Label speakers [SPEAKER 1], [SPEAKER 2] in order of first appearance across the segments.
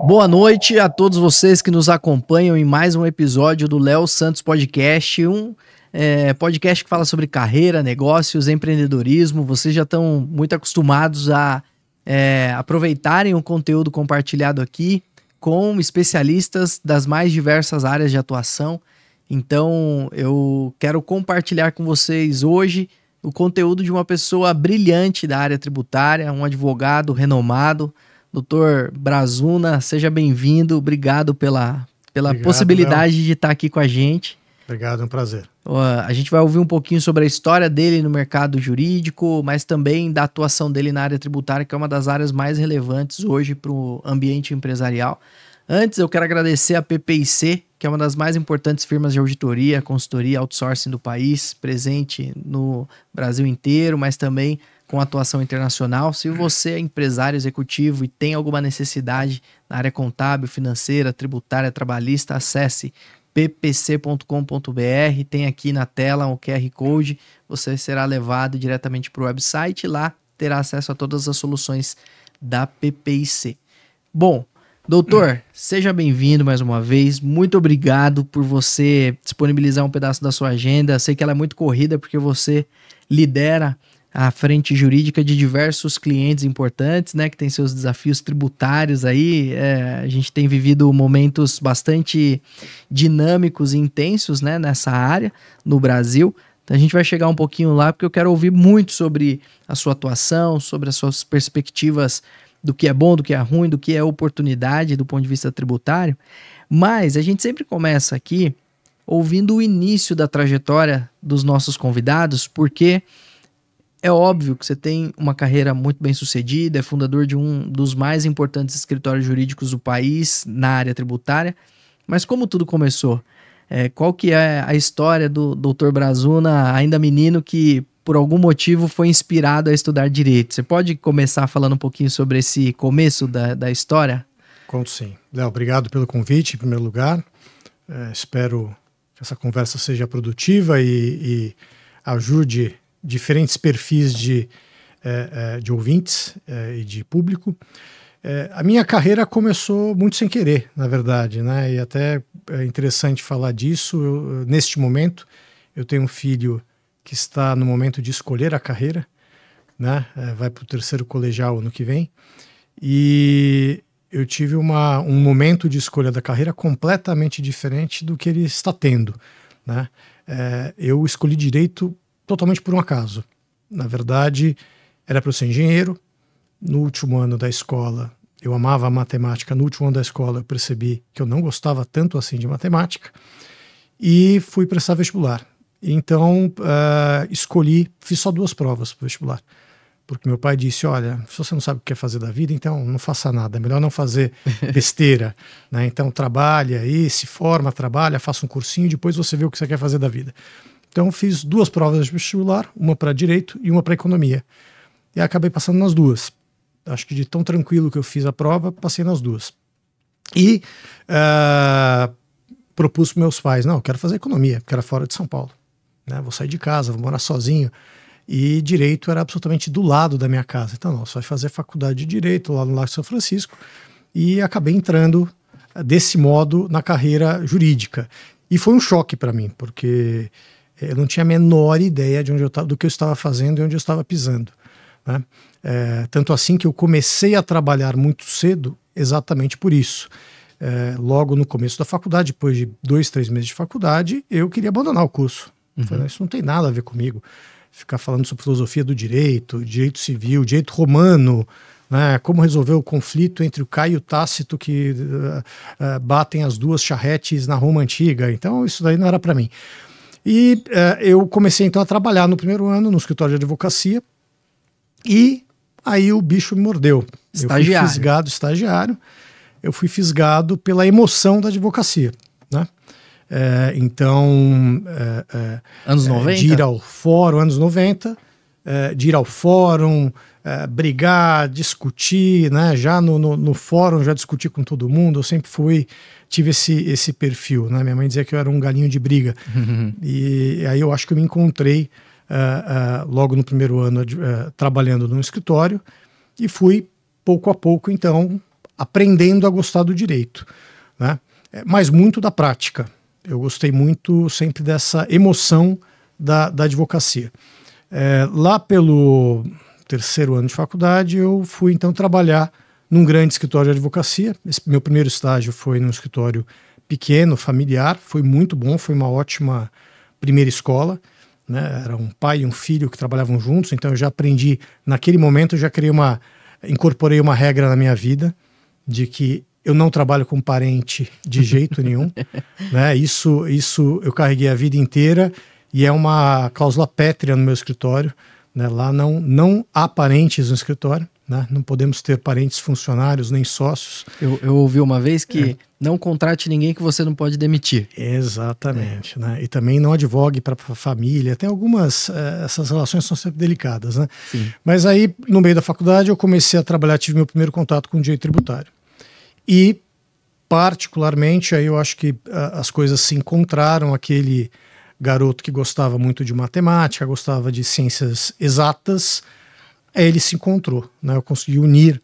[SPEAKER 1] Boa noite a todos vocês que nos acompanham em mais um episódio do Léo Santos Podcast, podcast que fala sobre carreira, negócios, empreendedorismo. Vocês já estão muito acostumados a aproveitarem o conteúdo compartilhado aqui com especialistas das mais diversas áreas de atuação. Então, eu quero compartilhar com vocês hoje o conteúdo de uma pessoa brilhante da área tributária, um advogado renomado, Dr. Brazuna. Seja bem-vindo, obrigado pela possibilidade, Léo, de estar aqui com a gente.
[SPEAKER 2] Obrigado, é um prazer.
[SPEAKER 1] A gente vai ouvir um pouquinho sobre a história dele no mercado jurídico, mas também da atuação dele na área tributária, que é uma das áreas mais relevantes hoje para o ambiente empresarial. Antes, eu quero agradecer a PPIC, que é uma das mais importantes firmas de auditoria, consultoria, outsourcing do país, presente no Brasil inteiro, mas também com atuação internacional. Se você é empresário executivo e tem alguma necessidade na área contábil, financeira, tributária, trabalhista, acesse ppc.com.br, tem aqui na tela um QR Code, você será levado diretamente para o website e lá terá acesso a todas as soluções da PPIC. Bom, doutor, seja bem-vindo mais uma vez, muito obrigado por você disponibilizar um pedaço da sua agenda. Sei que ela é muito corrida porque você lidera a frente jurídica de diversos clientes importantes, né, que tem seus desafios tributários aí. A gente tem vivido momentos bastante dinâmicos e intensos, né, nessa área no Brasil. Então a gente vai chegar um pouquinho lá, porque eu quero ouvir muito sobre a sua atuação, sobre as suas perspectivas do que é bom, do que é ruim, do que é oportunidade do ponto de vista tributário. Mas a gente sempre começa aqui ouvindo o início da trajetória dos nossos convidados, porque é óbvio que você tem uma carreira muito bem sucedida, é fundador de um dos mais importantes escritórios jurídicos do país na área tributária, mas como tudo começou? Qual que é a história do Dr. Brazuna, ainda menino, que por algum motivo foi inspirado a estudar Direito? Você pode começar falando um pouquinho sobre esse começo da história?
[SPEAKER 2] Conto sim. Léo, obrigado pelo convite, em primeiro lugar. Espero que essa conversa seja produtiva e ajude diferentes perfis de ouvintes e de público. A minha carreira começou muito sem querer, na verdade, né? E até é interessante falar disso. Neste momento, eu tenho um filho que está no momento de escolher a carreira, né? Vai para o 3º colegial ano que vem. E eu tive um momento de escolha da carreira completamente diferente do que ele está tendo, né? Eu escolhi Direito totalmente por um acaso. Na verdade, era para eu ser engenheiro. No último ano da escola, eu amava a matemática. No último ano da escola, eu percebi que eu não gostava tanto assim de matemática e fui prestar vestibular. Então, fiz só 2 provas para o vestibular, porque meu pai disse: olha, se você não sabe o que quer fazer da vida, então não faça nada, é melhor não fazer besteira, né? Então trabalha aí, se forma, trabalha, faça um cursinho, depois você vê o que você quer fazer da vida. Então fiz 2 provas de vestibular, uma para Direito e uma para Economia. E acabei passando nas 2. Acho que de tão tranquilo que eu fiz a prova, passei nas 2. E propus para meus pais: não, eu quero fazer Economia, porque era fora de São Paulo, né? Vou sair de casa, vou morar sozinho. E Direito era absolutamente do lado da minha casa. Então, não, você vai fazer faculdade de Direito lá no Largo de São Francisco. E acabei entrando desse modo na carreira jurídica. E foi um choque para mim, porque eu não tinha a menor ideia de do que eu estava fazendo e onde eu estava pisando, né? Tanto assim que eu comecei a trabalhar muito cedo exatamente por isso. Logo no começo da faculdade, depois de 2, 3 meses de faculdade, eu queria abandonar o curso. Falei: isso não tem nada a ver comigo. Ficar falando sobre filosofia do direito, direito civil, direito romano, né? Como resolver o conflito entre o Caio e o Tácito, que batem as 2 charretes na Roma Antiga. Então isso daí não era para mim. E eu comecei então a trabalhar no primeiro ano no escritório de advocacia e aí o bicho me mordeu.
[SPEAKER 1] Estagiário.
[SPEAKER 2] Eu fui fisgado, estagiário. Eu fui fisgado pela emoção da advocacia, né?
[SPEAKER 1] Anos 90?
[SPEAKER 2] De ir ao fórum, anos 90, de ir ao fórum, brigar, discutir, né? Já no fórum, já discuti com todo mundo. Eu sempre tive esse perfil, né? Minha mãe dizia que eu era um galinho de briga. E aí eu acho que eu me encontrei logo no primeiro ano trabalhando num escritório e fui pouco a pouco então aprendendo a gostar do direito, né? Mas muito da prática. Eu gostei muito sempre dessa emoção da advocacia. Lá pelo terceiro ano de faculdade, eu fui então trabalhar num grande escritório de advocacia. Esse meu primeiro estágio foi num escritório pequeno, familiar, foi muito bom, foi uma ótima primeira escola, né? Era um pai e um filho que trabalhavam juntos, então eu já aprendi, naquele momento eu já incorporei uma regra na minha vida, de que eu não trabalho com parente de jeito nenhum, né? Isso eu carreguei a vida inteira e é uma cláusula pétrea no meu escritório, né? Lá não há parentes no escritório, né? Não podemos ter parentes funcionários nem sócios.
[SPEAKER 1] Eu ouvi uma vez que não contrate ninguém que você não pode demitir.
[SPEAKER 2] Exatamente, né? E também não advogue para a família. Tem algumas, essas relações são sempre delicadas, né?
[SPEAKER 1] Sim.
[SPEAKER 2] Mas aí, no meio da faculdade, eu comecei a trabalhar, tive meu primeiro contato com o direito tributário. E, particularmente, aí eu acho que as coisas se encontraram. Aquele garoto que gostava muito de matemática, gostava de ciências exatas, ele se encontrou, né? Eu consegui unir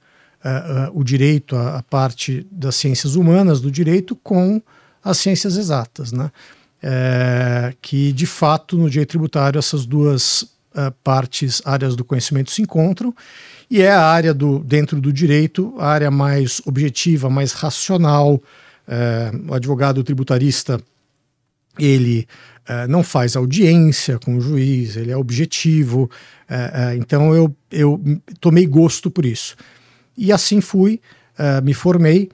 [SPEAKER 2] o direito, a parte das ciências humanas do direito com as ciências exatas, né? Que, de fato, no direito tributário, essas duas áreas do conhecimento se encontram, e é a área dentro do direito, a área mais objetiva, mais racional. O advogado tributarista, ele não faz audiência com o juiz, ele é objetivo, então eu tomei gosto por isso. E assim fui, me formei,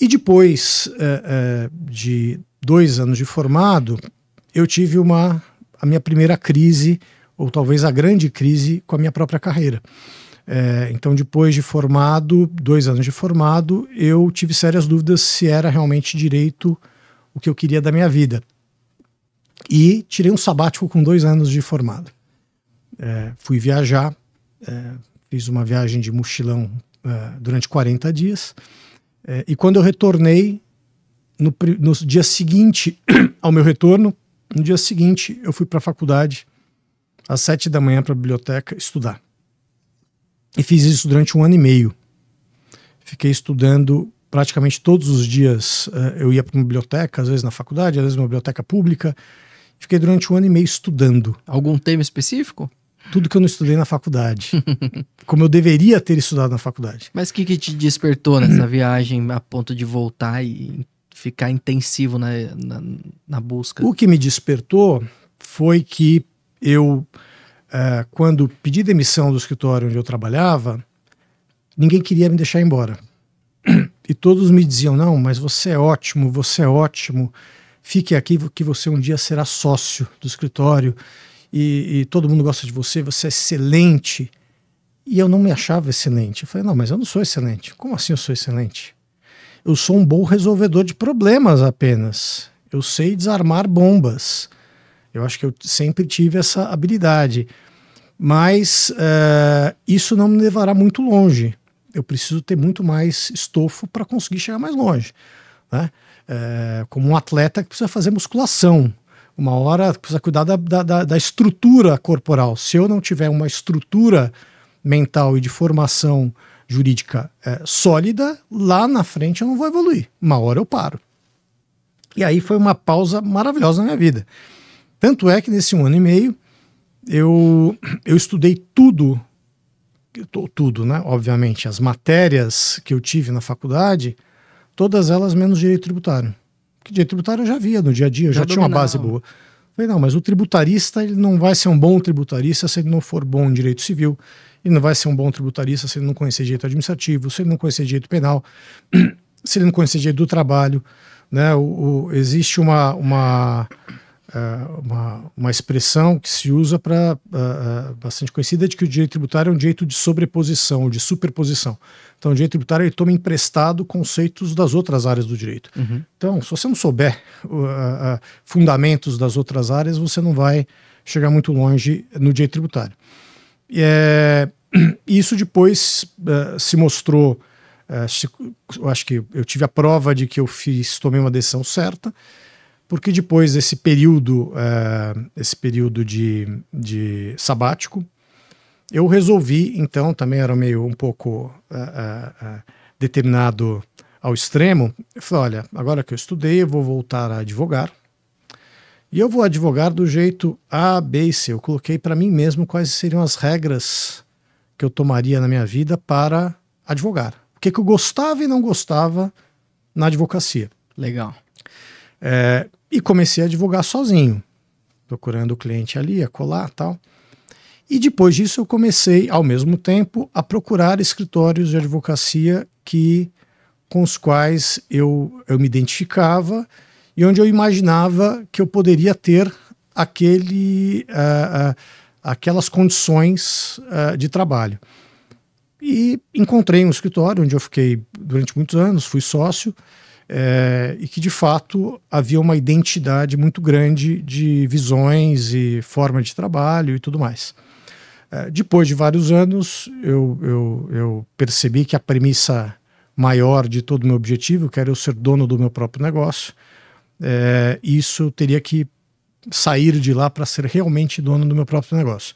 [SPEAKER 2] e depois de 2 anos de formado, eu tive a minha primeira crise, ou talvez a grande crise, com a minha própria carreira. Então, depois de formado, 2 anos de formado, eu tive sérias dúvidas se era realmente direito o que eu queria da minha vida. E tirei um sabático com 2 anos de formado. Fui viajar, fiz uma viagem de mochilão durante 40 dias, e quando eu retornei, no dia seguinte ao meu retorno, no dia seguinte eu fui para a faculdade, às 7 da manhã, para a biblioteca estudar. E fiz isso durante 1 ano e meio. Fiquei estudando praticamente todos os dias. Eu ia para uma biblioteca, às vezes na faculdade, às vezes numa biblioteca pública. Fiquei durante 1 ano e meio estudando.
[SPEAKER 1] Algum tema específico?
[SPEAKER 2] Tudo que eu não estudei na faculdade. Como eu deveria ter estudado na faculdade.
[SPEAKER 1] Mas o que te despertou nessa viagem a ponto de voltar e ficar intensivo na busca?
[SPEAKER 2] O que me despertou foi que eu, quando pedi demissão do escritório onde eu trabalhava, ninguém queria me deixar embora. E todos me diziam: não, mas você é ótimo, fique aqui que você um dia será sócio do escritório, e todo mundo gosta de você, você é excelente. E eu não me achava excelente. Eu falei: não, mas eu não sou excelente. Como assim eu sou excelente? Eu sou um bom resolvedor de problemas apenas. Eu sei desarmar bombas. Eu acho que eu sempre tive essa habilidade. Mas isso não me levará muito longe. Eu preciso ter muito mais estofo para conseguir chegar mais longe, né? Como um atleta que precisa fazer musculação. Uma hora precisa cuidar da estrutura corporal. Se eu não tiver uma estrutura mental e de formação jurídica sólida, lá na frente eu não vou evoluir. Uma hora eu paro. E aí foi uma pausa maravilhosa na minha vida. Tanto é que nesse 1 ano e meio eu estudei tudo, né? Obviamente, as matérias que eu tive na faculdade, todas elas menos direito tributário. Porque direito tributário eu já via no dia a dia, eu já tinha uma base boa. Falei: não, mas o tributarista, ele não vai ser um bom tributarista se ele não for bom em direito civil, ele não vai ser um bom tributarista se ele não conhecer direito administrativo, se ele não conhecer direito penal, se ele não conhecer direito do trabalho, né? Existe uma expressão que se usa bastante conhecida, de que o direito tributário é um direito de sobreposição, ou de superposição. Então o direito tributário, ele toma emprestado conceitos das outras áreas do direito.
[SPEAKER 1] Uhum.
[SPEAKER 2] Então, se você não souber fundamentos das outras áreas, você não vai chegar muito longe no direito tributário. Isso depois se mostrou, eu acho que eu tive a prova de que eu tomei uma decisão certa, porque depois desse período, de sabático, eu resolvi, então, também era meio um pouco determinado ao extremo, eu falei, olha, agora que eu estudei, eu vou voltar a advogar, e eu vou advogar do jeito A, B e C. Eu coloquei para mim mesmo quais seriam as regras que eu tomaria na minha vida para advogar. O que eu gostava e não gostava na advocacia.
[SPEAKER 1] Legal.
[SPEAKER 2] E comecei a advogar sozinho, procurando o cliente ali, acolá, tal. E depois disso eu comecei, ao mesmo tempo, a procurar escritórios de advocacia com os quais eu me identificava e onde eu imaginava que eu poderia ter aquelas condições de trabalho. E encontrei um escritório onde eu fiquei durante muitos anos, fui sócio, e que de fato havia uma identidade muito grande de visões e forma de trabalho e tudo mais. Depois de vários anos, eu percebi que a premissa maior de todo o meu objetivo, que era eu ser dono do meu próprio negócio, isso teria que sair de lá para ser realmente dono do meu próprio negócio.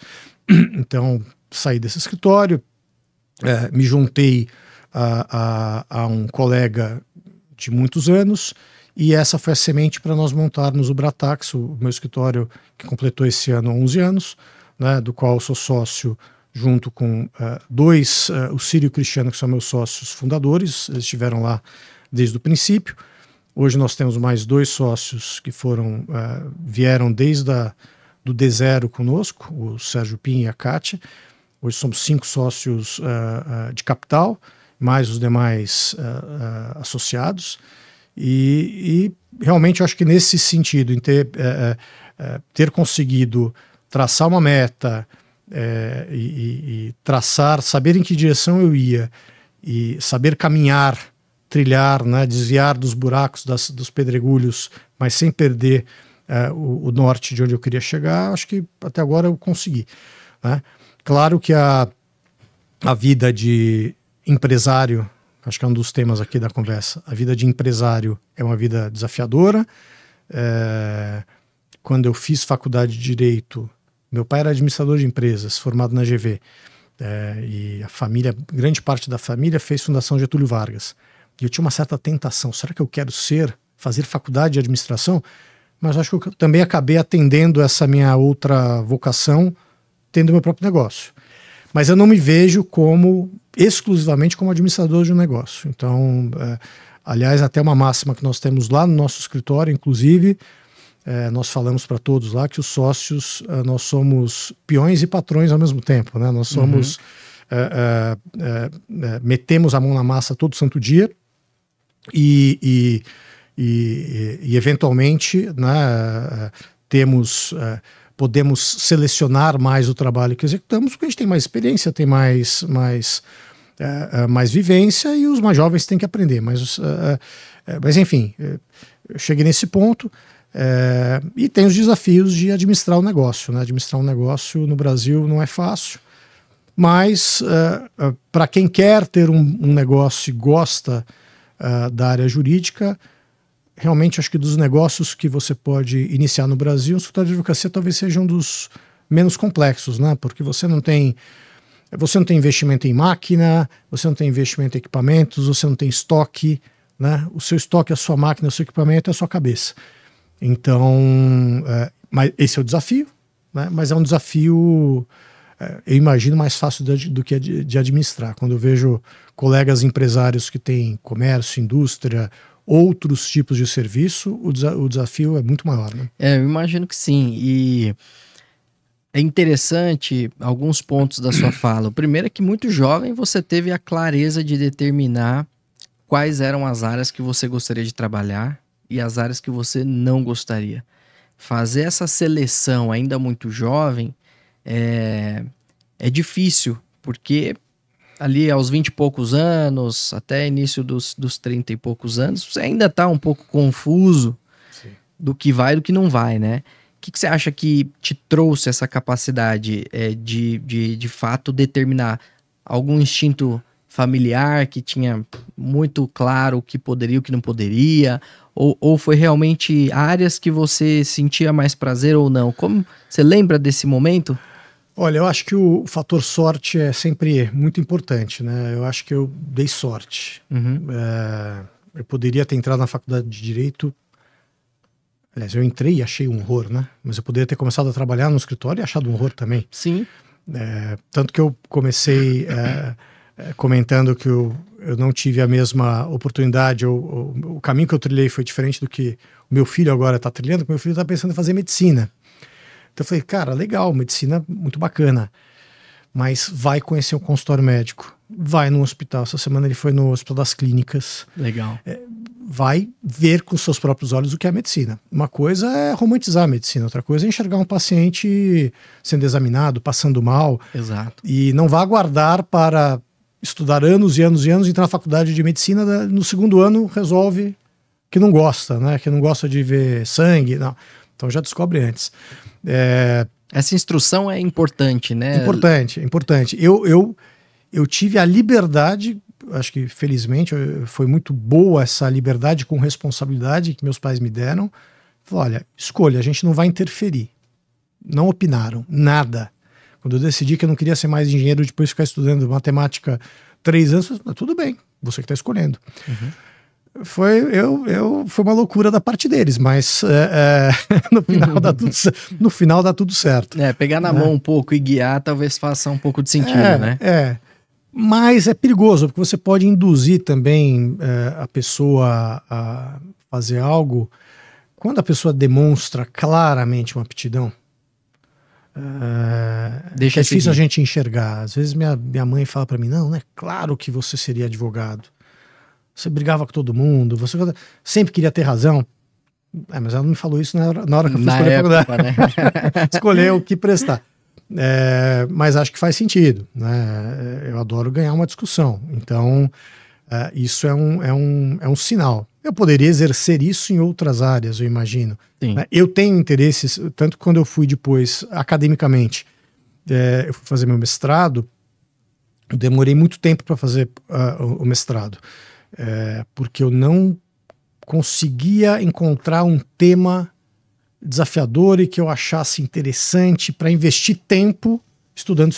[SPEAKER 2] Então, saí desse escritório, me juntei a um colega de muitos anos, e essa foi a semente para nós montarmos o Bratax, o meu escritório que completou esse ano 11 anos, né, do qual eu sou sócio junto com o Círio e o Cristiano, que são meus sócios fundadores, eles estiveram lá desde o princípio. Hoje nós temos mais 2 sócios que vieram desde do D0 conosco, o Sérgio Pim e a Kátia. Hoje somos 5 sócios de capital, mais os demais associados. E realmente eu acho que nesse sentido, em ter conseguido traçar uma meta e saber em que direção eu ia e saber caminhar, trilhar, né, desviar dos buracos, dos pedregulhos, mas sem perder o norte de onde eu queria chegar, acho que até agora eu consegui, né? Claro que a vida de empresário, acho que é um dos temas aqui da conversa, a vida de empresário é uma vida desafiadora. Quando eu fiz faculdade de Direito, meu pai era administrador de empresas, formado na GV, e grande parte da família fez Fundação Getúlio Vargas. E eu tinha uma certa tentação, será que eu quero fazer faculdade de administração? Mas acho que eu também acabei atendendo essa minha outra vocação, tendo meu próprio negócio. Mas eu não me vejo exclusivamente como administrador de um negócio. Então, aliás, até uma máxima que nós temos lá no nosso escritório, inclusive, nós falamos para todos lá que os sócios, nós somos peões e patrões ao mesmo tempo, né? Nós somos, metemos a mão na massa todo santo dia e eventualmente, né, podemos selecionar mais o trabalho que executamos, porque a gente tem mais experiência, tem mais vivência, e os mais jovens têm que aprender. Mas enfim, eu cheguei nesse ponto. E tem os desafios de administrar o negócio, né? Administrar um negócio no Brasil não é fácil, mas para quem quer ter um negócio e gosta da área jurídica, realmente acho que dos negócios que você pode iniciar no Brasil, o escritório de advocacia talvez seja um dos menos complexos, né? Porque você não tem investimento em máquina, você não tem investimento em equipamentos, você não tem estoque, né? O seu estoque, a sua máquina, o seu equipamento é a sua cabeça. Então, mas esse é o desafio, né? Mas é um desafio, eu imagino, mais fácil do que de administrar. Quando eu vejo colegas empresários que têm comércio, indústria, outros tipos de serviço, o desafio é muito maior, né?
[SPEAKER 1] Eu imagino que sim. E é interessante alguns pontos da sua fala. O primeiro é que muito jovem você teve a clareza de determinar quais eram as áreas que você gostaria de trabalhar e as áreas que você não gostaria. Fazer essa seleção ainda muito jovem é difícil, porque ali aos 20 e poucos anos, até início dos 30 e poucos anos, você ainda está um pouco confuso do que vai e do que não vai, né? O que você acha que te trouxe essa capacidade de fato determinar algum instinto familiar que tinha muito claro o que poderia e o que não poderia? Ou foi realmente áreas que você sentia mais prazer ou não? Como você lembra desse momento?
[SPEAKER 2] Olha, eu acho que o fator sorte é sempre muito importante, né? Eu acho que eu dei sorte. Eu poderia ter entrado na faculdade de Direito. Aliás, eu entrei e achei um horror, né? Mas eu poderia ter começado a trabalhar no escritório e achado um horror também.
[SPEAKER 1] Sim.
[SPEAKER 2] Tanto que eu comecei comentando que eu não tive a mesma oportunidade, o caminho que eu trilhei foi diferente do que o meu filho agora está trilhando, porque meu filho está pensando em fazer medicina. Então eu falei, cara, legal, medicina muito bacana, mas vai conhecer um consultório médico, vai no hospital. Essa semana ele foi no Hospital das Clínicas.
[SPEAKER 1] Legal.
[SPEAKER 2] Vai ver com seus próprios olhos o que é a medicina. Uma coisa é romantizar a medicina, outra coisa é enxergar um paciente sendo examinado, passando mal.
[SPEAKER 1] Exato.
[SPEAKER 2] E não vá aguardar para estudar anos e anos e anos, entrar na faculdade de medicina, no segundo ano resolve que não gosta, né? Que não gosta de ver sangue, não. Então já descobre antes.
[SPEAKER 1] Essa instrução é importante, né?
[SPEAKER 2] Importante, importante. Eu tive a liberdade, acho que felizmente foi muito boa essa liberdade com responsabilidade que meus pais me deram. Falei, olha, escolha, a gente não vai interferir. Não opinaram, nada. Quando eu decidi que eu não queria ser mais engenheiro, depois ficar estudando matemática 3 anos, eu falei, tudo bem, você que está escolhendo. Foi uma loucura da parte deles, mas no final dá tudo certo.
[SPEAKER 1] Pegar na mão um pouco e guiar talvez faça um pouco de sentido, né?
[SPEAKER 2] Mas é perigoso, porque você pode induzir também a pessoa a fazer algo. Quando a pessoa demonstra claramente uma aptidão, é difícil a gente enxergar. Às vezes minha mãe fala para mim, não, é claro que você seria advogado. Você brigava com todo mundo, você sempre queria ter razão. Mas ela não me falou isso na hora que eu fui escolher a faculdade. Né? Escolher o que prestar. Mas acho que faz sentido, né? Eu adoro ganhar uma discussão. Então, isso é um sinal. Eu poderia exercer isso em outras áreas, eu imagino. Né? Eu tenho interesses, tanto que quando eu fui depois, academicamente, eu fui fazer meu mestrado, eu demorei muito tempo para fazer o mestrado. Porque eu não conseguia encontrar um tema desafiador e que eu achasse interessante para investir tempo estudando.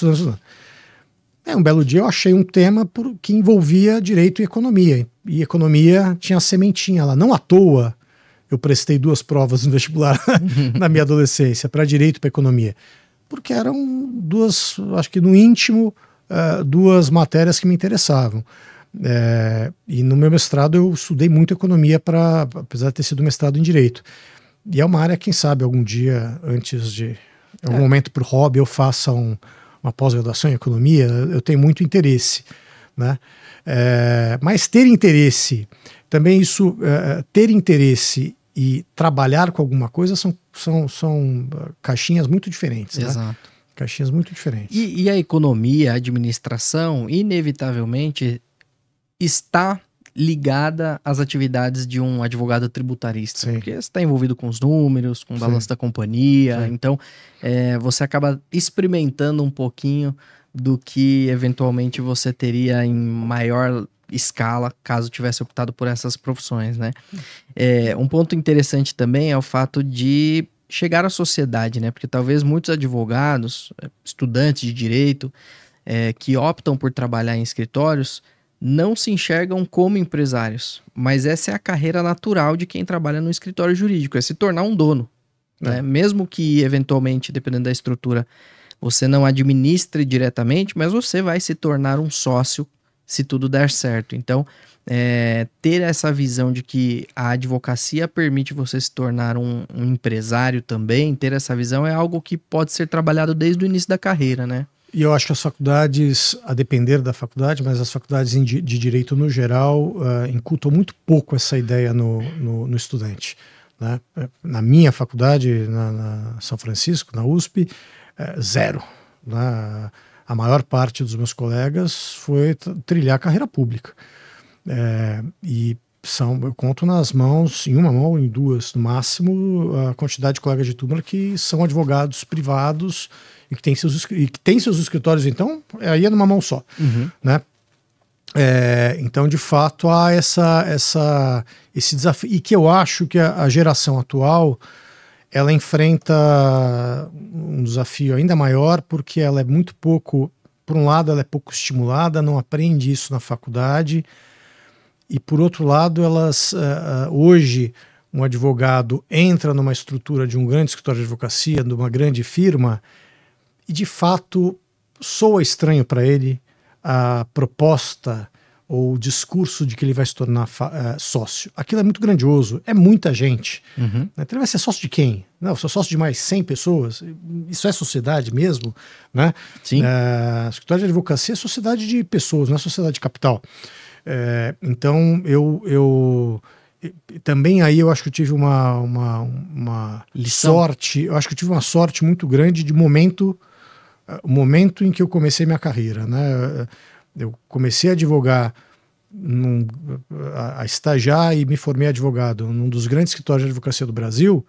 [SPEAKER 2] Um belo dia eu achei um tema que envolvia direito e economia. E economia tinha a sementinha lá. Não à toa eu prestei 2 provas no vestibular na minha adolescência, para direito e para economia. Porque eram acho que no íntimo, 2 matérias que me interessavam. E no meu mestrado eu estudei muito economia, apesar de ter sido mestrado em direito. E é uma área, quem sabe, algum dia, antes de algum momento por hobby, eu faça uma pós-graduação em economia. Eu tenho muito interesse, né? Mas ter interesse, também isso, ter interesse e trabalhar com alguma coisa são caixinhas muito diferentes.
[SPEAKER 1] Exato.
[SPEAKER 2] Né? Caixinhas muito diferentes.
[SPEAKER 1] E a economia, a administração, inevitavelmente está ligada às atividades de um advogado tributarista. Sim. Porque você está envolvido com os números, com o balanço da companhia, sim. Então você acaba experimentando um pouquinho do que eventualmente você teria em maior escala caso tivesse optado por essas profissões, né? Um ponto interessante também é o fato de chegar à sociedade, né? Porque talvez muitos advogados, estudantes de direito, que optam por trabalhar em escritórios, não se enxergam como empresários, mas essa é a carreira natural de quem trabalha no escritório jurídico, é se tornar um dono. Né? Mesmo que, eventualmente, dependendo da estrutura, você não administre diretamente, mas você vai se tornar um sócio se tudo der certo. Então, ter essa visão de que a advocacia permite você se tornar um empresário também, ter essa visão é algo que pode ser trabalhado desde o início da carreira, né?
[SPEAKER 2] E eu acho que as faculdades, a depender da faculdade, mas as faculdades de direito no geral, incultam muito pouco essa ideia no estudante. Né? Na minha faculdade, na São Francisco, na USP, 0. Né? A maior parte dos meus colegas foi trilhar a carreira pública. E eu conto nas mãos, em uma mão ou em 2, no máximo, a quantidade de colegas de turma que são advogados privados e que tem seus escritórios, então, aí é numa mão só. Uhum. Né? Então, de fato, há esse desafio, e que eu acho que a geração atual, ela enfrenta um desafio ainda maior, porque ela é muito pouco, por um lado, ela é pouco estimulada, não aprende isso na faculdade, e por outro lado, hoje, um advogado entra numa estrutura de um grande escritório de advocacia, de uma grande firma, e de fato soa estranho para ele a proposta ou o discurso de que ele vai se tornar sócio. Aquilo é muito grandioso, é muita gente.
[SPEAKER 1] Uhum.
[SPEAKER 2] Então ele vai ser sócio de quem? Não, eu sou sócio de mais 100 pessoas? Isso é sociedade mesmo? Né?
[SPEAKER 1] Sim.
[SPEAKER 2] Escritório de advocacia é sociedade de pessoas, não é sociedade de capital. Então eu também aí eu acho que eu tive uma sorte, eu acho que eu tive uma sorte muito grande de o momento em que eu comecei minha carreira, né? Eu comecei a advogar, a estagiar e me formei advogado num dos grandes escritórios de advocacia do Brasil,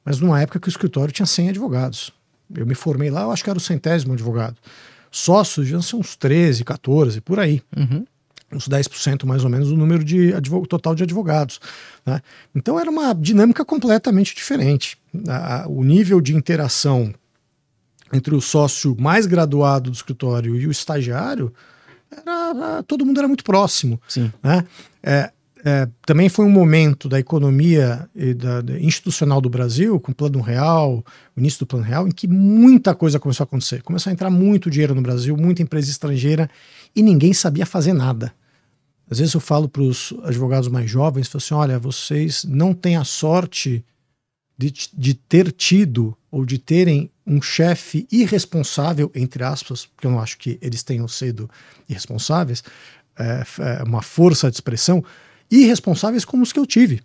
[SPEAKER 2] mas numa época que o escritório tinha 100 advogados. Eu me formei lá, eu acho que era o 100º advogado. Sócios já são uns 13, 14, por aí.
[SPEAKER 1] Uhum.
[SPEAKER 2] Uns 10% mais ou menos do número total de advogados. Né? Então era uma dinâmica completamente diferente. O nível de interação entre o sócio mais graduado do escritório e o estagiário, todo mundo era muito próximo.
[SPEAKER 1] Sim.
[SPEAKER 2] Né? Também foi um momento da economia institucional do Brasil, com o Plano Real, o início do Plano Real, em que muita coisa começou a acontecer. Começou a entrar muito dinheiro no Brasil, muita empresa estrangeira, e ninguém sabia fazer nada. Às vezes eu falo para os advogados mais jovens, falo assim, olha, vocês não têm a sorte de ter tido ou de terem um chefe irresponsável, entre aspas, porque eu não acho que eles tenham sido irresponsáveis, uma força de expressão, irresponsáveis como os que eu tive.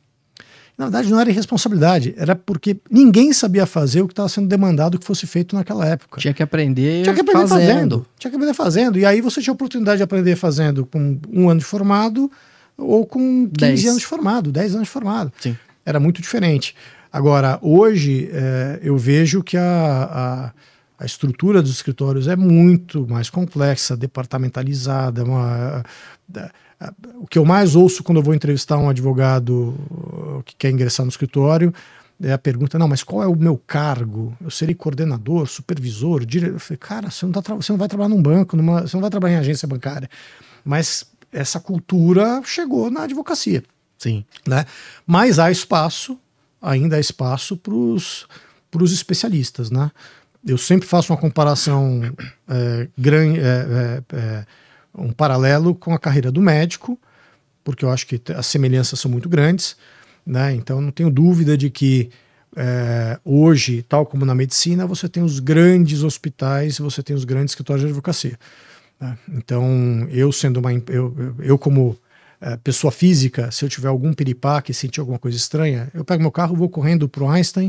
[SPEAKER 2] Na verdade, não era irresponsabilidade, era porque ninguém sabia fazer o que estava sendo demandado que fosse feito naquela época.
[SPEAKER 1] Tinha que aprender
[SPEAKER 2] fazendo. Tinha que aprender fazendo. E aí você tinha a oportunidade de aprender fazendo com 1 ano de formado ou com 15 anos de formado, 10 anos de formado.
[SPEAKER 1] Sim.
[SPEAKER 2] Era muito diferente. Agora, hoje, eu vejo que a estrutura dos escritórios é muito mais complexa, departamentalizada. O que eu mais ouço quando eu vou entrevistar um advogado que quer ingressar no escritório é a pergunta, não, mas qual é o meu cargo? Eu serei coordenador, supervisor, diretor? Eu falei, cara, você não vai trabalhar num banco, você não vai trabalhar em agência bancária. Mas essa cultura chegou na advocacia.
[SPEAKER 1] Sim.
[SPEAKER 2] Né? Mas ainda há espaço para os especialistas, né? Eu sempre faço uma comparação um paralelo com a carreira do médico, porque eu acho que as semelhanças são muito grandes, né? Então não tenho dúvida de que hoje, tal como na medicina, você tem os grandes hospitais, você tem os grandes escritórios de advocacia. Né? Então eu como pessoa física, se eu tiver algum piripaque e sentir alguma coisa estranha, eu pego meu carro, vou correndo para o Einstein,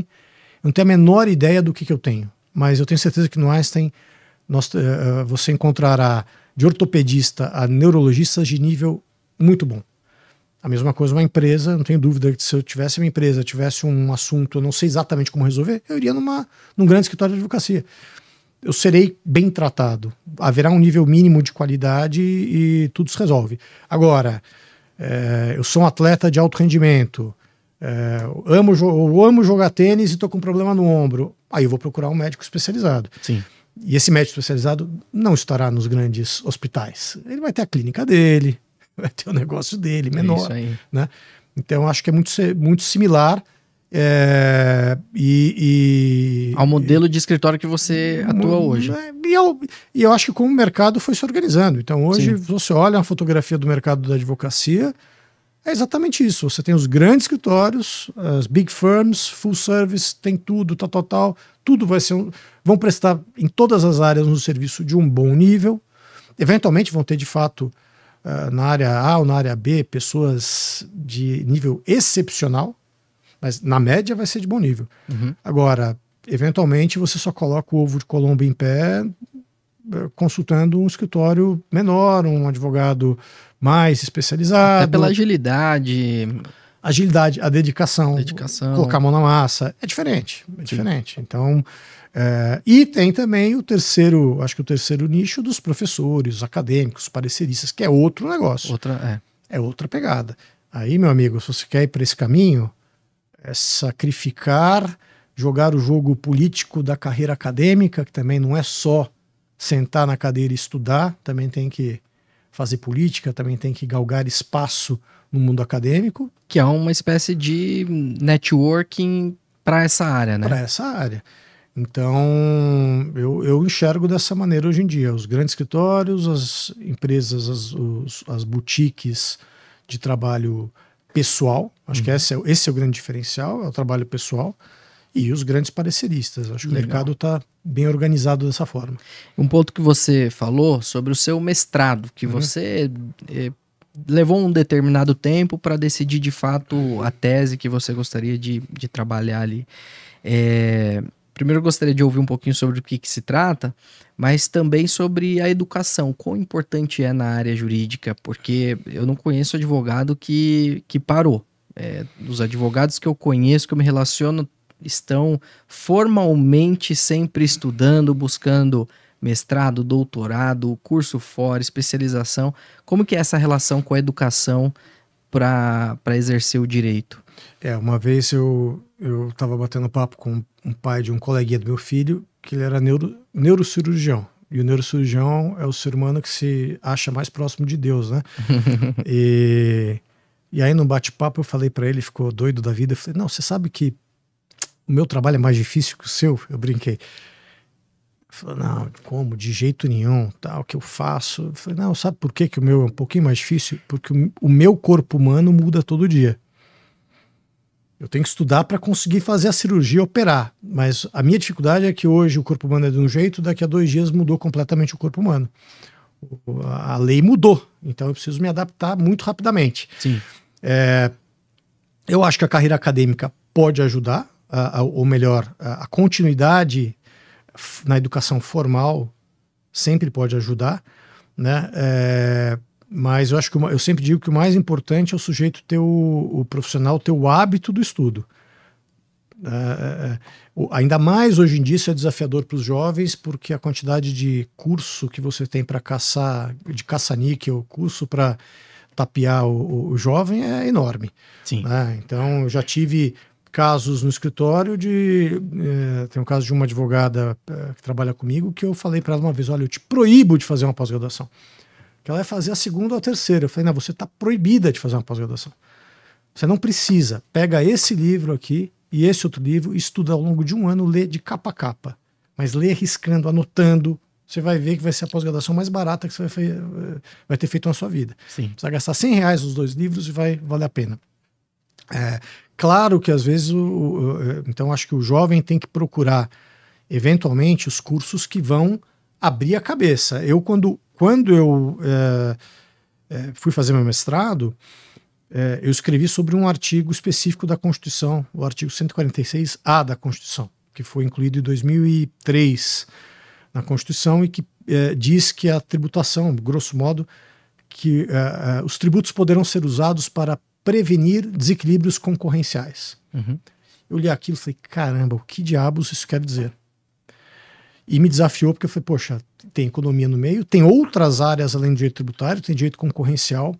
[SPEAKER 2] eu não tenho a menor ideia do que eu tenho, mas eu tenho certeza que no Einstein você encontrará de ortopedista a neurologistas de nível muito bom. A mesma coisa uma empresa, não tenho dúvida que se eu tivesse uma empresa, tivesse um assunto, eu não sei exatamente como resolver, eu iria num grande escritório de advocacia. Eu serei bem tratado, haverá um nível mínimo de qualidade e tudo se resolve. Agora, eu sou um atleta de alto rendimento, eu amo jogar tênis e estou com um problema no ombro, aí eu vou procurar um médico especializado.
[SPEAKER 1] Sim.
[SPEAKER 2] E esse médico especializado não estará nos grandes hospitais. Ele vai ter a clínica dele, vai ter o negócio dele, menor.
[SPEAKER 1] Isso aí.
[SPEAKER 2] Né? Então, acho que é muito similar.
[SPEAKER 1] Ao modelo de escritório que você atua hoje.
[SPEAKER 2] E eu acho que como o mercado foi se organizando. Então, hoje, você olha uma fotografia do mercado da advocacia, é exatamente isso. Você tem os grandes escritórios, as big firms, full service, tem tudo, tal. Tudo vai ser vão prestar em todas as áreas um serviço de um bom nível. Eventualmente vão ter, de fato, na área A ou na área B, pessoas de nível excepcional, mas na média vai ser de bom nível.
[SPEAKER 1] Uhum.
[SPEAKER 2] Agora, eventualmente, você só coloca o ovo de Colombo em pé consultando um escritório menor, um advogado mais especializado.
[SPEAKER 1] Até pela agilidade.
[SPEAKER 2] Agilidade, a dedicação, colocar a mão na massa, é diferente. Então, e tem também acho que o terceiro nicho dos professores, acadêmicos, pareceristas, que é outro negócio. É outra pegada. Aí, meu amigo, se você quer ir para esse caminho, é sacrificar jogar o jogo político da carreira acadêmica, que também não é só sentar na cadeira e estudar, também tem que fazer política, também tem que galgar espaço no mundo acadêmico.
[SPEAKER 1] Que é uma espécie de networking para essa área, né?
[SPEAKER 2] Para essa área. Então, eu enxergo dessa maneira hoje em dia. Os grandes escritórios, as empresas, as boutiques de trabalho pessoal, acho que esse é o grande diferencial, é o trabalho pessoal, e os grandes pareceristas. Acho que o mercado está bem organizado dessa forma.
[SPEAKER 1] Um ponto que você falou sobre o seu mestrado, que você levou um determinado tempo para decidir de fato a tese que você gostaria de trabalhar ali. Primeiro eu gostaria de ouvir um pouquinho sobre o que se trata, mas também sobre a educação, quão importante é na área jurídica, porque eu não conheço advogado que parou. Os advogados que eu conheço, que eu me relaciono, estão formalmente sempre estudando, buscando mestrado, doutorado, curso fora, especialização. Como que é essa relação com a educação para exercer o direito?
[SPEAKER 2] Uma vez eu estava batendo papo com um pai de um coleguinha do meu filho, que ele era neurocirurgião. E o neurocirurgião é o ser humano que se acha mais próximo de Deus, né? E aí no bate-papo eu falei para ele, ficou doido da vida. Eu falei, não, você sabe que o meu trabalho é mais difícil que o seu? Eu brinquei. Ele falou, não, como? De jeito nenhum, tal, o que eu faço? Eu falei, não, sabe por que o meu é um pouquinho mais difícil? Porque o meu corpo humano muda todo dia. Eu tenho que estudar para conseguir fazer a cirurgia e operar. Mas a minha dificuldade é que hoje o corpo humano é de um jeito, daqui a 2 dias mudou completamente o corpo humano. A lei mudou, então eu preciso me adaptar muito rapidamente.
[SPEAKER 1] Sim.
[SPEAKER 2] Eu acho que a carreira acadêmica pode ajudar, ou melhor, a continuidade na educação formal sempre pode ajudar, né? Mas eu acho que eu sempre digo que o mais importante é o sujeito ter o profissional ter o hábito do estudo. Ainda mais hoje em dia isso é desafiador para os jovens, porque a quantidade de curso que você tem para caçar, de caça-níquel, curso para tapear o jovem é enorme.
[SPEAKER 1] Sim.
[SPEAKER 2] Então eu já tive casos no escritório tem um caso de uma advogada que trabalha comigo que eu falei para ela uma vez, olha, eu te proíbo de fazer uma pós-graduação. Que ela ia fazer a 2ª ou a 3ª. Eu falei, não, você está proibida de fazer uma pós-graduação. Você não precisa. Pega esse livro aqui e esse outro livro, estuda ao longo de 1 ano, lê de capa a capa. Mas lê riscando, anotando. Você vai ver que vai ser a pós-graduação mais barata que você vai ter feito na sua vida.
[SPEAKER 1] Sim.
[SPEAKER 2] Você vai gastar R$100 nos 2 livros e vai valer a pena. Claro que às vezes, então acho que o jovem tem que procurar, eventualmente, os cursos que vão abrir a cabeça. Eu, quando eu fui fazer meu mestrado, eu escrevi sobre um artigo específico da Constituição, o artigo 146A da Constituição, que foi incluído em 2003 na Constituição e que diz que a tributação, grosso modo, que os tributos poderão ser usados para prevenir desequilíbrios concorrenciais. Eu li aquilo e falei, caramba, o que diabos isso quer dizer? E me desafiou porque eu falei, poxa, tem economia no meio, tem outras áreas além do direito tributário, tem direito concorrencial,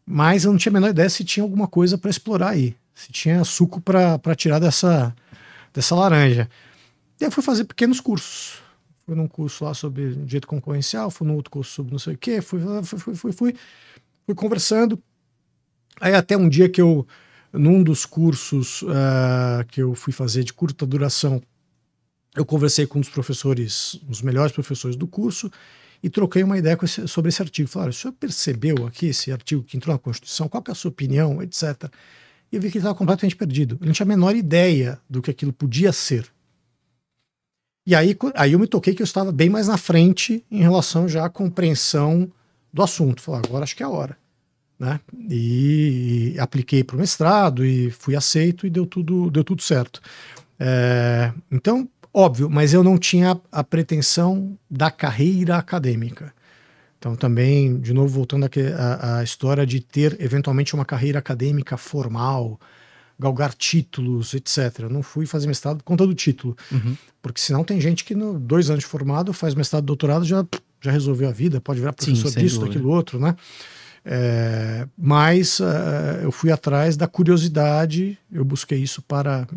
[SPEAKER 2] mas eu não tinha a menor ideia se tinha alguma coisa para explorar aí, se tinha suco para tirar dessa laranja. E aí eu fui fazer pequenos cursos. Fui num curso lá sobre direito concorrencial, fui num outro curso sobre não sei o quê, fui conversando. Aí até um dia que num dos cursos que eu fui fazer de curta duração, eu conversei com um dos professores, os melhores professores do curso, e troquei uma ideia sobre esse artigo. Falei, olha, o senhor percebeu aqui esse artigo que entrou na Constituição? Qual que é a sua opinião, etc. E eu vi que ele estava completamente perdido. Ele não tinha a menor ideia do que aquilo podia ser. E aí eu me toquei que eu estava bem mais na frente em relação já à compreensão do assunto. Falei, agora acho que é a hora. Né? E apliquei para o mestrado e fui aceito e deu tudo certo. Então, óbvio, mas eu não tinha a pretensão da carreira acadêmica. Então também, de novo, voltando à história de ter eventualmente uma carreira acadêmica formal, galgar títulos, etc. Eu não fui fazer mestrado por conta do título, porque senão tem gente que 2 anos de formado faz mestrado, doutorado, já resolveu a vida, pode virar professor disso, daquilo outro, né? Mas eu fui atrás da curiosidade, eu busquei isso para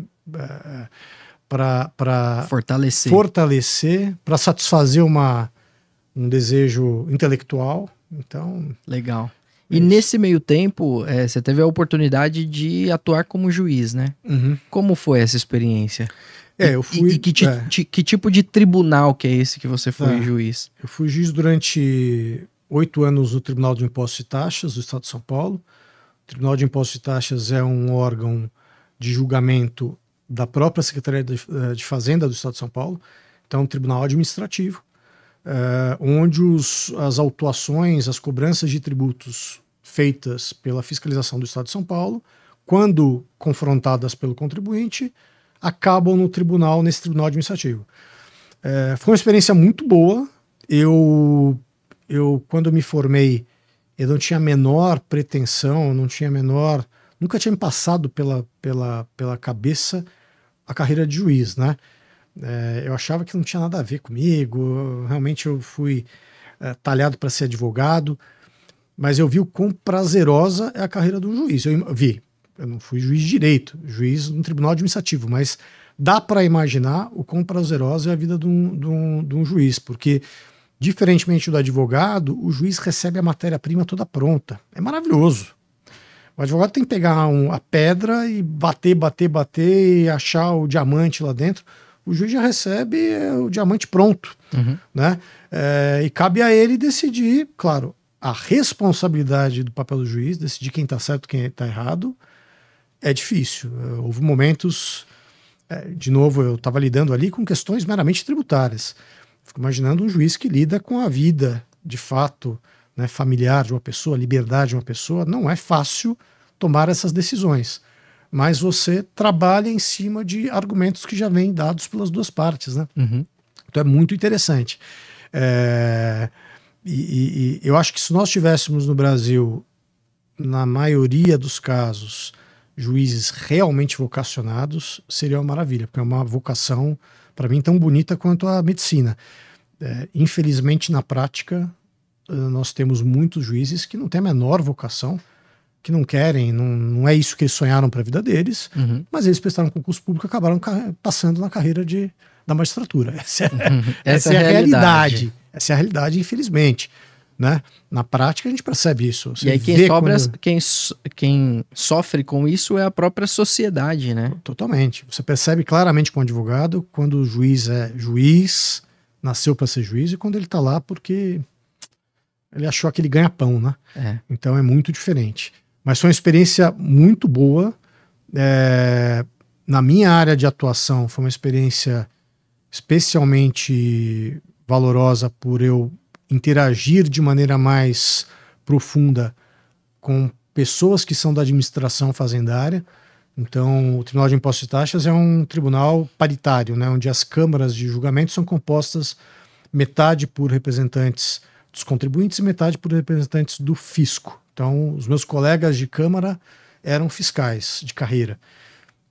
[SPEAKER 2] para
[SPEAKER 1] fortalecer,
[SPEAKER 2] para satisfazer um desejo intelectual. Então,
[SPEAKER 1] legal. E nesse meio tempo, você teve a oportunidade de atuar como juiz, né?
[SPEAKER 2] Uhum.
[SPEAKER 1] Como foi essa experiência?
[SPEAKER 2] Eu fui...
[SPEAKER 1] E que tipo de tribunal que é esse que você foi juiz?
[SPEAKER 2] Eu fui juiz durante 8 anos no Tribunal de Impostos e Taxas do Estado de São Paulo. O Tribunal de Impostos e Taxas é um órgão de julgamento da própria Secretaria de Fazenda do Estado de São Paulo. Então, é um tribunal administrativo, onde as autuações, as cobranças de tributos feitas pela fiscalização do Estado de São Paulo, quando confrontadas pelo contribuinte, acabam nesse tribunal administrativo. Foi uma experiência muito boa. Eu quando me formei, eu não tinha a menor pretensão, nunca tinha me passado pela cabeça a carreira de juiz, né? Eu achava que não tinha nada a ver comigo, realmente eu fui talhado para ser advogado, mas eu vi o quão prazerosa é a carreira do juiz. Eu não fui juiz de direito, juiz no tribunal administrativo, mas dá para imaginar o quão prazerosa é a vida de um juiz, porque, diferentemente do advogado, o juiz recebe a matéria-prima toda pronta. É maravilhoso. O advogado tem que pegar a pedra e bater e achar o diamante lá dentro. O juiz já recebe o diamante pronto, né? E cabe a ele decidir, claro, a responsabilidade do papel do juiz, decidir quem está certo e quem está errado, é difícil. Houve momentos, de novo, eu estava lidando ali com questões meramente tributárias. Fico imaginando um juiz que lida com a vida, de fato, né, familiar de uma pessoa, a liberdade de uma pessoa. Não é fácil tomar essas decisões, mas você trabalha em cima de argumentos que já vêm dados pelas duas partes, né? Então é muito interessante. E eu acho que se nós tivéssemos no Brasil, na maioria dos casos, juízes realmente vocacionados, seria uma maravilha, porque é uma vocação, para mim, tão bonita quanto a medicina. Infelizmente, na prática, nós temos muitos juízes que não têm a menor vocação, que não querem, não é isso que eles sonharam para a vida deles, mas eles prestaram concurso público e acabaram passando na carreira da magistratura. Essa é a realidade. Essa é a realidade, infelizmente. Né? Na prática, a gente percebe isso.
[SPEAKER 1] Você e aí quem sofre com isso é a própria sociedade, né?
[SPEAKER 2] Totalmente. Você percebe claramente com o advogado quando o juiz é juiz, nasceu para ser juiz, e quando ele está lá porque ele achou aquele ganha-pão, né? Então é muito diferente. Mas foi uma experiência muito boa. Na minha área de atuação, foi uma experiência especialmente valorosa por eu interagir de maneira mais profunda com pessoas que são da administração fazendária. Então, o Tribunal de Impostos e Taxas é um tribunal paritário, né, onde as câmaras de julgamento são compostas metade por representantes dos contribuintes e metade por representantes do fisco. Então, os meus colegas de câmara eram fiscais de carreira.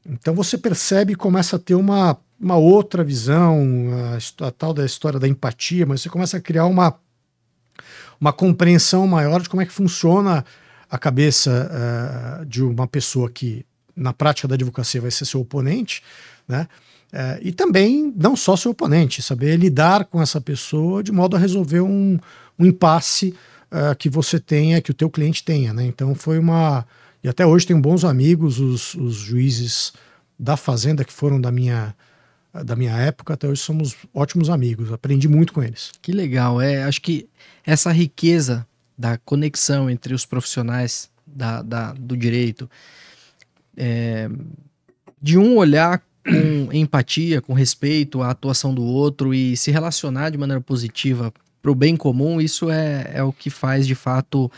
[SPEAKER 2] Então, você percebe e começa a ter uma outra visão, a tal da história da empatia, mas você começa a criar uma compreensão maior de como é que funciona a cabeça de uma pessoa que, na prática da advocacia, vai ser seu oponente, né? E também, não só seu oponente, saber lidar com essa pessoa de modo a resolver um impasse que você tenha, que o teu cliente tenha, né? Então foi e até hoje tenho bons amigos, os juízes da Fazenda que foram da minha época, até hoje somos ótimos amigos, aprendi muito com eles.
[SPEAKER 1] Que legal, acho que essa riqueza da conexão entre os profissionais do direito, de um olhar com empatia, com respeito à atuação do outro e se relacionar de maneira positiva para o bem comum, isso é o que faz de fato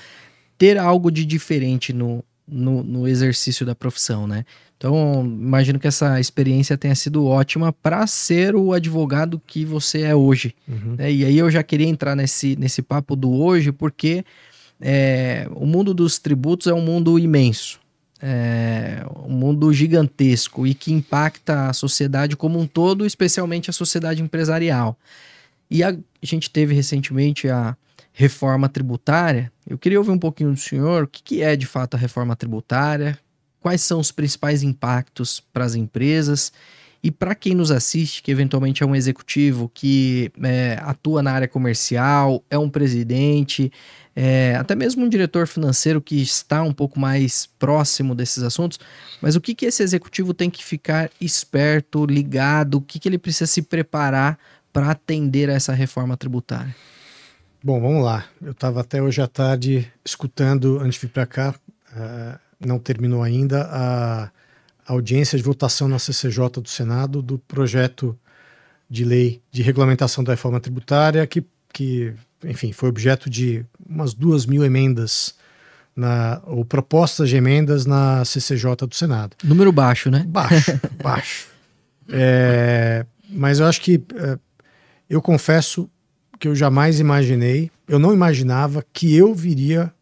[SPEAKER 1] ter algo de diferente no exercício da profissão, né? Então, imagino que essa experiência tenha sido ótima para ser o advogado que você é hoje. Né? E aí eu já queria entrar nesse papo do hoje, porque o mundo dos tributos é um mundo imenso, um mundo gigantesco e que impacta a sociedade como um todo, especialmente a sociedade empresarial. E a gente teve recentemente a reforma tributária. Eu queria ouvir um pouquinho do senhor, o que é de fato a reforma tributária, quais são os principais impactos para as empresas. E para quem nos assiste, que eventualmente é um executivo que atua na área comercial, é um presidente, até mesmo um diretor financeiro que está um pouco mais próximo desses assuntos, mas o que esse executivo tem que ficar esperto, ligado, o que ele precisa se preparar para atender a essa reforma tributária?
[SPEAKER 2] Bom, vamos lá. Eu estava até hoje à tarde escutando, antes de vir para cá, não terminou ainda, a audiência de votação na CCJ do Senado do projeto de lei de regulamentação da reforma tributária que enfim, foi objeto de umas 2.000 emendas ou propostas de emendas na CCJ do Senado.
[SPEAKER 1] Número baixo, né?
[SPEAKER 2] Baixo. Mas eu acho que eu confesso que eu jamais imaginei, eu não imaginava que eu viria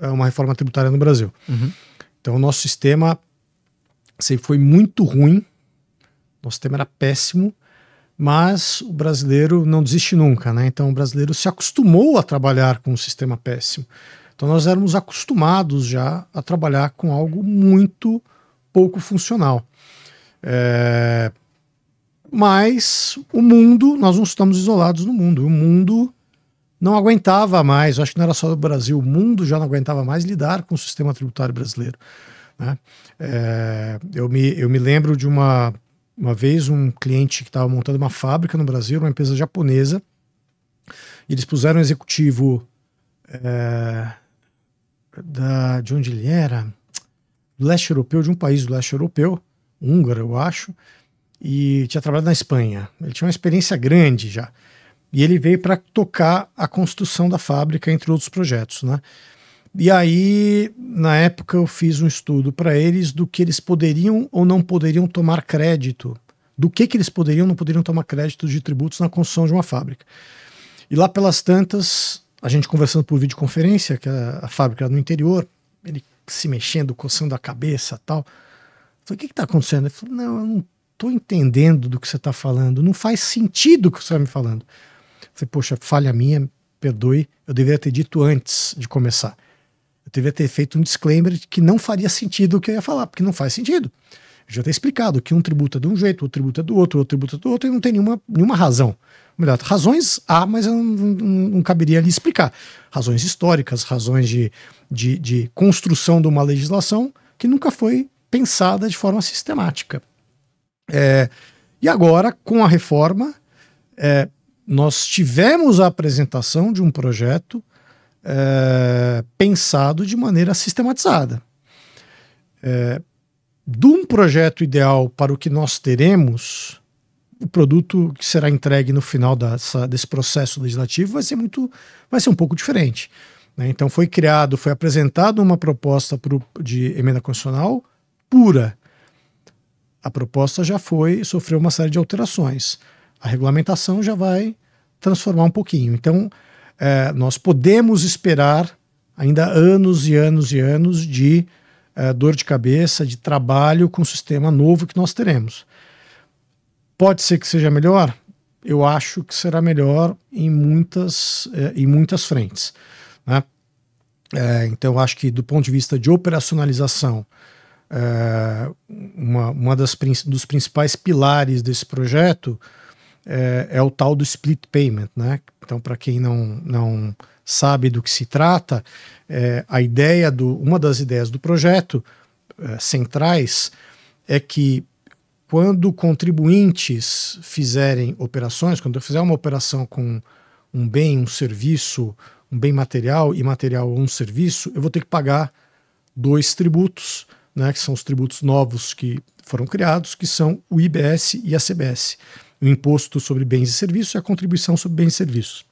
[SPEAKER 2] uma reforma tributária no Brasil.
[SPEAKER 1] Uhum.
[SPEAKER 2] Então o nosso sistema sempre foi muito ruim, nosso sistema era péssimo, mas o brasileiro não desiste nunca, né? Então o brasileiro se acostumou a trabalhar com um sistema péssimo. Então nós éramos acostumados já a trabalhar com algo muito pouco funcional. Mas o mundo, nós não estamos isolados no mundo, o mundo não aguentava mais, eu acho que não era só o Brasil, o mundo já não aguentava mais lidar com o sistema tributário brasileiro, né? Eu me lembro de uma vez um cliente que estava montando uma fábrica no Brasil, uma empresa japonesa, e eles puseram um executivo de onde ele era? Do leste europeu, de um país do leste europeu, húngaro, eu acho, e tinha trabalhado na Espanha. Ele tinha uma experiência grande já. E ele veio para tocar a construção da fábrica, entre outros projetos, né? E aí, na época, eu fiz um estudo para eles do que eles poderiam ou não poderiam tomar crédito, do que eles poderiam ou não poderiam tomar crédito de tributos na construção de uma fábrica. E lá pelas tantas, a gente conversando por videoconferência, que a fábrica era no interior, ele se mexendo, coçando a cabeça e tal. Eu falei, o que está acontecendo? Ele falou, não, eu não estou entendendo do que você está falando, não faz sentido o que você está me falando. Eu falei, poxa, falha minha, perdoe, eu deveria ter dito antes de começar. Eu deveria ter feito um disclaimer de que não faria sentido o que eu ia falar, porque não faz sentido. Eu já tenho explicado que um tributo é de um jeito, outro tributo é do outro tributo é do outro, e não tem nenhuma razão. Melhor, razões há, mas eu não caberia ali explicar. Razões históricas, razões de construção de uma legislação que nunca foi pensada de forma sistemática. E agora, com a reforma, nós tivemos a apresentação de um projeto pensado de maneira sistematizada. De um projeto ideal para o que nós teremos, o produto que será entregue no final desse processo legislativo vai ser um pouco diferente, né? Então foi apresentada uma proposta de emenda constitucional pura. A proposta já sofreu uma série de alterações. A regulamentação já vai transformar um pouquinho. Então, nós podemos esperar ainda anos e anos e anos de dor de cabeça, de trabalho com o sistema novo que nós teremos. Pode ser que seja melhor? Eu acho que será melhor em muitas frentes, né? Então, eu acho que do ponto de vista de operacionalização, dos principais pilares desse projeto é o tal do split payment, né? Então, para quem não sabe do que se trata, uma das ideias do projeto centrais é que quando contribuintes fizerem operações, quando eu fizer uma operação com um bem, um serviço, um bem material e material ou um serviço, eu vou ter que pagar 2 tributos, né, que são os tributos novos que foram criados, que são o IBS e a CBS. O Imposto sobre Bens e Serviços e a Contribuição sobre Bens e Serviços.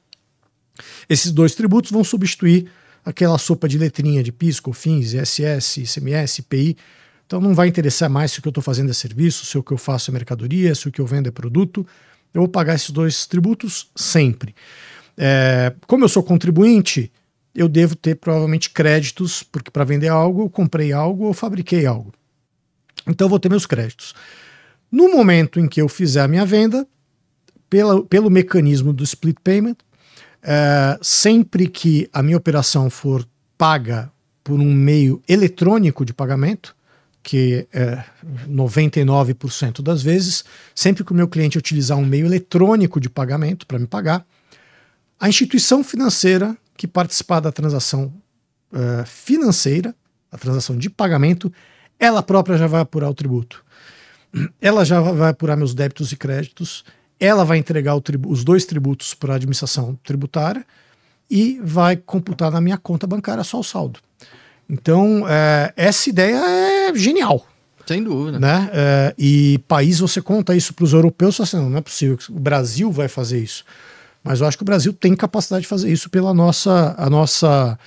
[SPEAKER 2] Esses 2 tributos vão substituir aquela sopa de letrinha de PIS, COFINS, ISS, ICMS, IPI. Então não vai interessar mais se o que eu estou fazendo é serviço, se o que eu faço é mercadoria, se o que eu vendo é produto. Eu vou pagar esses 2 tributos sempre. Como eu sou contribuinte, eu devo ter provavelmente créditos, porque para vender algo, eu comprei algo ou fabriquei algo. Então eu vou ter meus créditos. No momento em que eu fizer a minha venda, pelo mecanismo do split payment, sempre que a minha operação for paga por um meio eletrônico de pagamento, que 99% das vezes, sempre que o meu cliente utilizar um meio eletrônico de pagamento para me pagar, a instituição financeira que participar da transação financeira, a transação de pagamento, ela própria já vai apurar o tributo. Ela já vai apurar meus débitos e créditos, ela vai entregar os 2 tributos para a administração tributária e vai computar na minha conta bancária só o saldo. Então, essa ideia é genial.
[SPEAKER 1] Sem dúvida.
[SPEAKER 2] Né? E país, você conta isso para os europeus, assim, não é possível, o Brasil vai fazer isso. Mas eu acho que o Brasil tem capacidade de fazer isso pela a nossa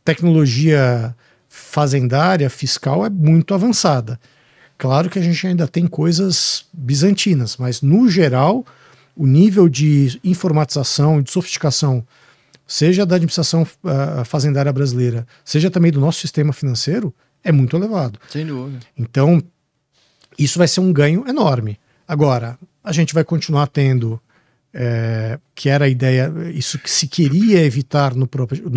[SPEAKER 2] tecnologia fazendária, fiscal, é muito avançada. Claro que a gente ainda tem coisas bizantinas, mas no geral, o nível de informatização e de sofisticação, seja da administração fazendária brasileira, seja também do nosso sistema financeiro, é muito elevado.
[SPEAKER 1] Sem dúvida.
[SPEAKER 2] Então, isso vai ser um ganho enorme. Agora, a gente vai continuar tendo, que era a ideia, isso que se queria evitar no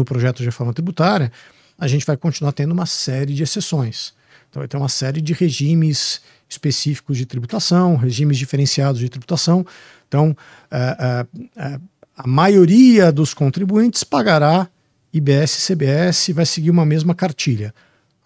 [SPEAKER 2] projeto de reforma tributária, a gente vai continuar tendo uma série de exceções. Então vai ter uma série de regimes específicos de tributação, regimes diferenciados de tributação. Então, a maioria dos contribuintes pagará IBS e CBS e vai seguir uma mesma cartilha.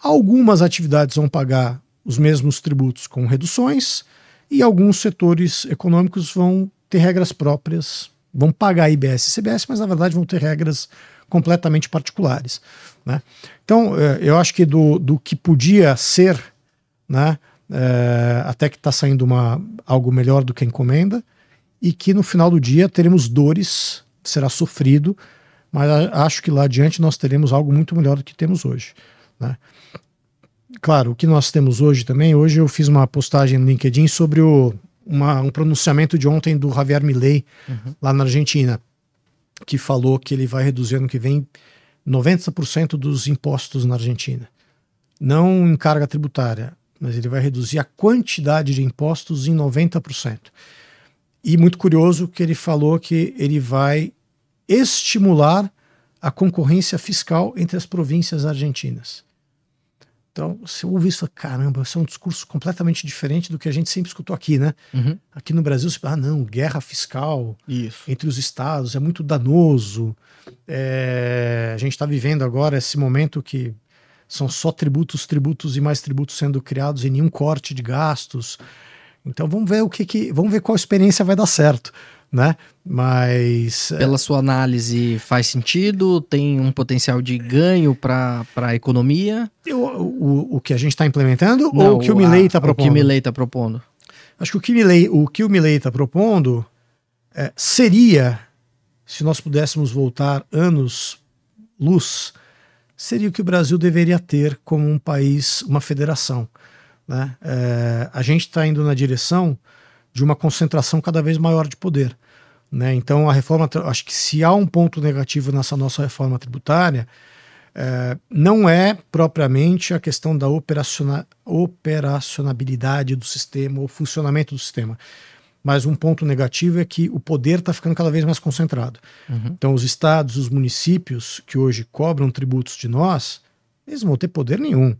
[SPEAKER 2] Algumas atividades vão pagar os mesmos tributos com reduções e alguns setores econômicos vão ter regras próprias, vão pagar IBS e CBS, mas na verdade vão ter regras completamente particulares, né? Então, eu acho que do que podia ser, né, até que está saindo algo melhor do que a encomenda, e que no final do dia teremos dores, será sofrido, mas acho que lá adiante nós teremos algo muito melhor do que temos hoje, né? Claro, o que nós temos hoje também, hoje eu fiz uma postagem no LinkedIn sobre um pronunciamento de ontem do Javier Milei, lá na Argentina, que falou que ele vai reduzir ano que vem 90% dos impostos na Argentina. Não em carga tributária, mas ele vai reduzir a quantidade de impostos em 90%. E muito curioso que ele falou que ele vai estimular a concorrência fiscal entre as províncias argentinas. Então, você ouve isso, caramba, isso é um discurso completamente diferente do que a gente sempre escutou aqui, né? Aqui no Brasil, você fala, não, guerra fiscal entre os estados é muito danoso. A gente está vivendo agora esse momento que são só tributos e mais tributos sendo criados e nenhum corte de gastos. Então vamos ver vamos ver qual experiência vai dar certo, né? Mas
[SPEAKER 1] pela sua análise faz sentido? Tem um potencial de ganho para a economia?
[SPEAKER 2] O que a gente está implementando ou o que o Milei está propondo?
[SPEAKER 1] O que o Milei está propondo.
[SPEAKER 2] Acho que o que o Milei está propondo seria, se nós pudéssemos voltar anos-luz, seria o que o Brasil deveria ter como um país, uma federação, né? A gente está indo na direção de uma concentração cada vez maior de poder, né? Então a reforma, acho que se há um ponto negativo nessa nossa reforma tributária, não é propriamente a questão da operacionabilidade do sistema, o funcionamento do sistema, mas um ponto negativo é que o poder está ficando cada vez mais concentrado. Então os estados, os municípios que hoje cobram tributos de nós, eles não vão ter poder nenhum,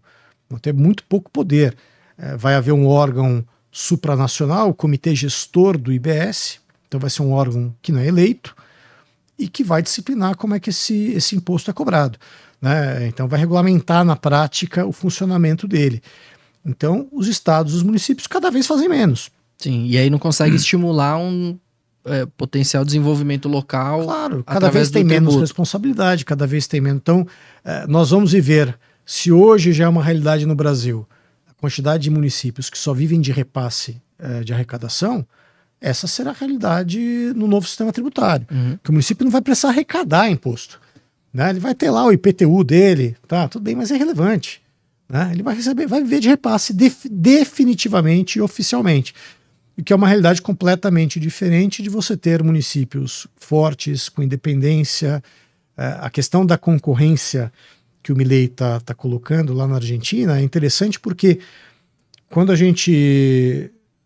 [SPEAKER 2] vão ter muito pouco poder. Vai haver um órgão supranacional, o Comitê Gestor do IBS, então vai ser um órgão que não é eleito e que vai disciplinar como é que esse imposto é cobrado, né? Então vai regulamentar na prática o funcionamento dele. Então os estados, os municípios cada vez fazem menos.
[SPEAKER 1] Sim, e aí não consegue estimular um potencial desenvolvimento local.
[SPEAKER 2] Claro, cada vez tem menos responsabilidade, cada vez tem menos. Então nós vamos viver, se hoje já é uma realidade no Brasil, a quantidade de municípios que só vivem de repasse de arrecadação, essa será a realidade no novo sistema tributário. Que o município não vai precisar arrecadar imposto, né? Ele vai ter lá o IPTU dele, tá, tudo bem, mas é irrelevante, né? Ele vai viver de repasse definitivamente e oficialmente, o que é uma realidade completamente diferente de você ter municípios fortes, com independência. A questão da concorrência que o Milei tá colocando lá na Argentina é interessante porque quando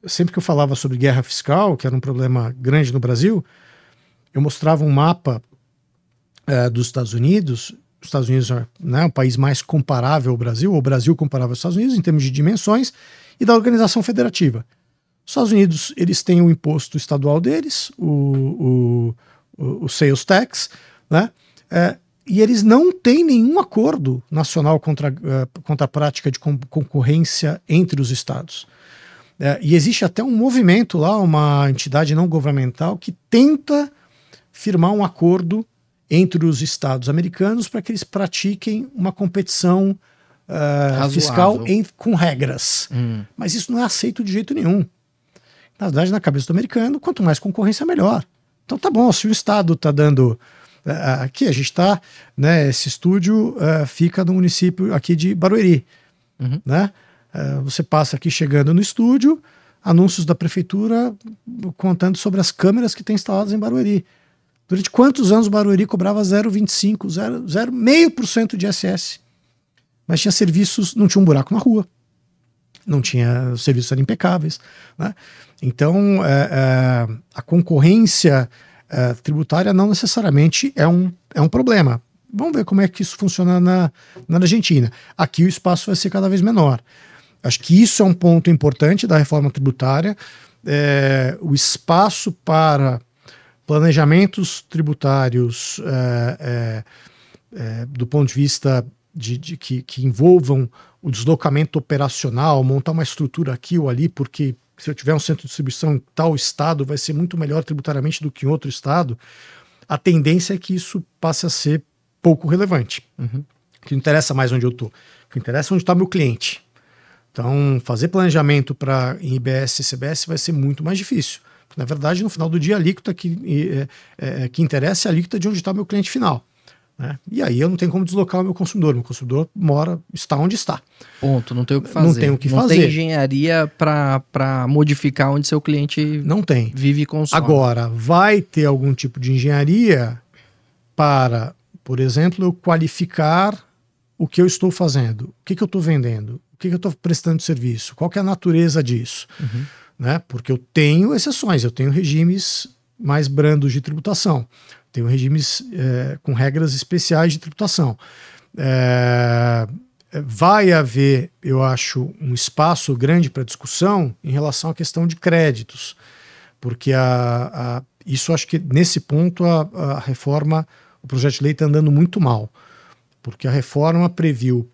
[SPEAKER 2] sempre que eu falava sobre guerra fiscal, que era um problema grande no Brasil, eu mostrava um mapa dos Estados Unidos os Estados Unidos é, né, um país mais comparável ao Brasil, ou o Brasil comparável aos Estados Unidos em termos de dimensões, e da organização federativa. Os Estados Unidos, eles têm o imposto estadual deles, o sales tax, né? E eles não têm nenhum acordo nacional contra a prática de concorrência entre os estados. E existe até um movimento lá, uma entidade não governamental, que tenta firmar um acordo entre os estados americanos para que eles pratiquem uma competição fiscal com regras. Mas isso não é aceito de jeito nenhum. Na verdade, na cabeça do americano, quanto mais concorrência, melhor. Então tá bom, se o estado está dando... aqui a gente está, né, esse estúdio fica no município aqui de Barueri, né? Você passa aqui chegando no estúdio, anúncios da prefeitura contando sobre as câmeras que tem instaladas em Barueri. Durante quantos anos Barueri cobrava 0,25%, 0,5% de ISS? Mas tinha serviços, não tinha um buraco na rua, não tinha, os serviços eram impecáveis, né? Então, a concorrência tributária não necessariamente é um problema. Vamos ver como é que isso funciona na Argentina. Aqui o espaço vai ser cada vez menor. Acho que isso é um ponto importante da reforma tributária, o espaço para planejamentos tributários do ponto de vista que envolvam o deslocamento operacional, montar uma estrutura aqui ou ali, porque se eu tiver um centro de distribuição em tal estado, vai ser muito melhor tributariamente do que em outro estado. A tendência é que isso passe a ser pouco relevante. O que interessa mais onde eu estou. O que interessa é onde está meu cliente. Então, fazer planejamento em IBS e CBS vai ser muito mais difícil. Porque, na verdade, no final do dia, a alíquota que interessa é a alíquota de onde está meu cliente final. Né? E aí eu não tenho como deslocar o meu consumidor. Meu consumidor está onde está.
[SPEAKER 1] Ponto, não tem o que fazer.
[SPEAKER 2] Não tem o que fazer.
[SPEAKER 1] Não tem engenharia para modificar onde seu cliente
[SPEAKER 2] não tem.
[SPEAKER 1] Vive e consome.
[SPEAKER 2] Agora, vai ter algum tipo de engenharia para, por exemplo, eu qualificar o que eu estou fazendo, o que eu estou vendendo, o que eu estou prestando de serviço, qual que é a natureza disso. Né? Porque eu tenho exceções, eu tenho regimes mais brandos de tributação. Tenho regimes com regras especiais de tributação. Vai haver, eu acho, um espaço grande para discussão em relação à questão de créditos, porque isso acho que nesse ponto a reforma, o projeto de lei está andando muito mal, porque a reforma previu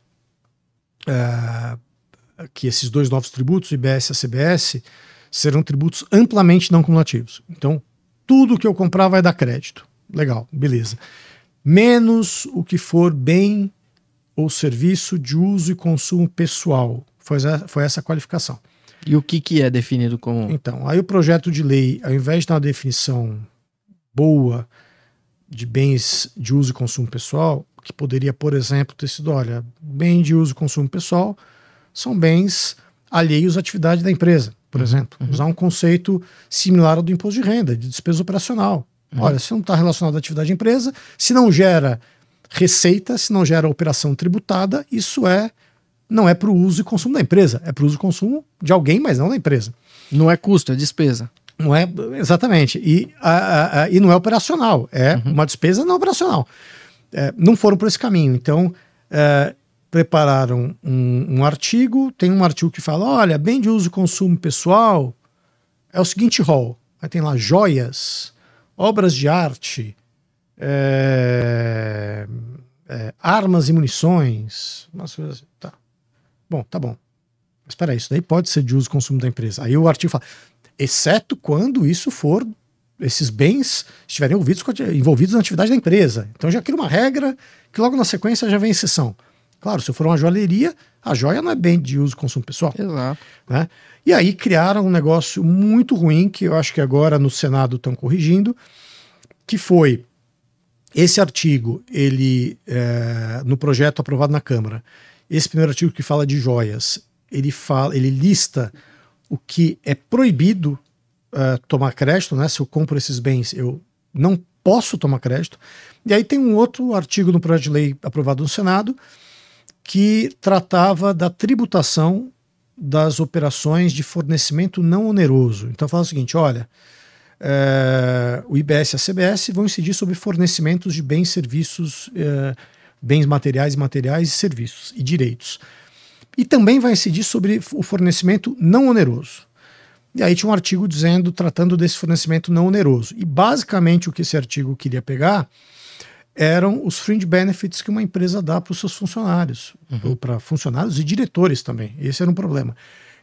[SPEAKER 2] que esses dois novos tributos, o IBS e a CBS, serão tributos amplamente não cumulativos. Então, tudo que eu comprar vai dar crédito. Legal, beleza. Menos o que for bem ou serviço de uso e consumo pessoal. Foi essa a qualificação.
[SPEAKER 1] E o que é definido como?
[SPEAKER 2] Então, aí o projeto de lei, ao invés de dar uma definição boa de bens de uso e consumo pessoal, que poderia, por exemplo, ter sido, olha, bem de uso e consumo pessoal são bens alheios à atividade da empresa, por exemplo. Usar um conceito similar ao do imposto de renda, de despesa operacional. Olha, se não está relacionado à atividade da empresa, se não gera receita, se não gera operação tributada, isso não é para o uso e consumo da empresa, é para o uso e consumo de alguém, mas não da empresa.
[SPEAKER 1] Não é custo, é despesa.
[SPEAKER 2] Não é, exatamente. E não é operacional, é uma despesa não operacional. Não foram por esse caminho. Então, prepararam um artigo, tem um artigo que fala, olha, bem de uso e consumo pessoal é o seguinte rol. Aí tem lá joias, obras de arte, armas e munições, umas coisas assim. Tá. Bom, tá bom. Mas espera aí, isso daí pode ser de uso e consumo da empresa. Aí o artigo fala, exceto quando esses bens estiverem envolvidos na atividade da empresa. Então já cria uma regra que logo na sequência já vem exceção. Claro, se for uma joalheria, a joia não é bem de uso e consumo pessoal.
[SPEAKER 1] Exato.
[SPEAKER 2] Né? E aí criaram um negócio muito ruim, que eu acho que agora no Senado estão corrigindo, que foi esse artigo, ele no projeto aprovado na Câmara, esse primeiro artigo que fala de joias, ele lista o que é proibido tomar crédito, né? Se eu compro esses bens, eu não posso tomar crédito. E aí tem um outro artigo no projeto de lei aprovado no Senado que tratava da tributação das operações de fornecimento não oneroso. Então fala o seguinte, olha, o IBS e a CBS vão incidir sobre fornecimentos de bens e serviços bens materiais, imateriais e serviços e direitos. E também vai incidir sobre o fornecimento não oneroso. E aí tinha um artigo tratando desse fornecimento não oneroso. E basicamente o que esse artigo queria pegar eram os fringe benefits que uma empresa dá para os seus funcionários, ou para funcionários e diretores também. Esse era um problema.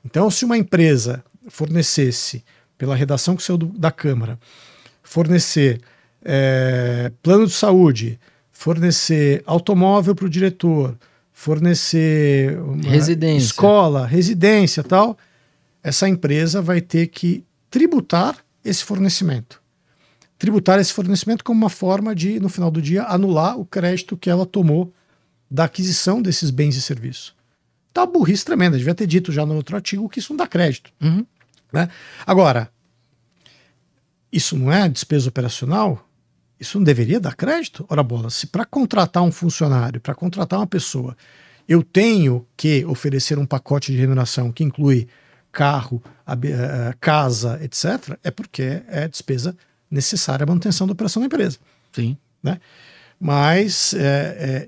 [SPEAKER 2] Então, se uma empresa fornecesse, pela redação que saiu da Câmara, fornecer plano de saúde, fornecer automóvel para o diretor, fornecer
[SPEAKER 1] residência,
[SPEAKER 2] escola, residência e tal, essa empresa vai ter que tributar esse fornecimento. Tributar esse fornecimento como uma forma de, no final do dia, anular o crédito que ela tomou da aquisição desses bens e serviços. Tá uma burrice tremenda. Devia ter dito já no outro artigo que isso não dá crédito. Né? Agora, isso não é despesa operacional? Isso não deveria dar crédito? Ora bola, se para contratar um funcionário, para contratar uma pessoa, eu tenho que oferecer um pacote de remuneração que inclui carro, casa, etc., é porque é despesa necessária à manutenção da operação da empresa.
[SPEAKER 1] Sim.
[SPEAKER 2] Né? Mas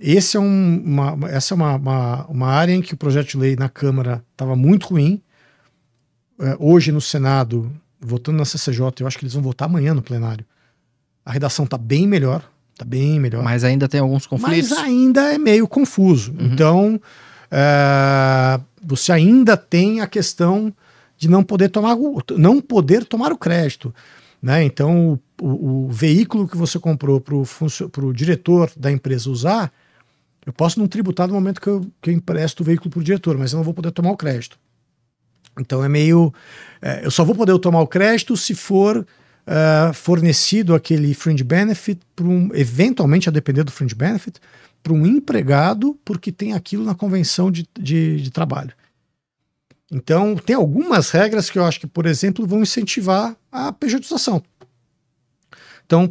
[SPEAKER 2] essa é uma área em que o projeto de lei na Câmara estava muito ruim. Hoje no Senado, votando na CCJ, eu acho que eles vão votar amanhã no plenário. A redação está bem melhor. Está bem melhor.
[SPEAKER 1] Mas ainda tem alguns conflitos.
[SPEAKER 2] Mas ainda é meio confuso. Então, você ainda tem a questão de não poder tomar o crédito. Né? Então, o veículo que você comprou para o diretor da empresa usar, eu posso não tributar no momento que eu empresto o veículo para o diretor, mas eu não vou poder tomar o crédito. Então, eu só vou poder tomar o crédito se for fornecido aquele fringe benefit, eventualmente, a depender do fringe benefit, para um empregado, porque tem aquilo na convenção de trabalho. Então, tem algumas regras que eu acho que, por exemplo, vão incentivar a pejotização. Então,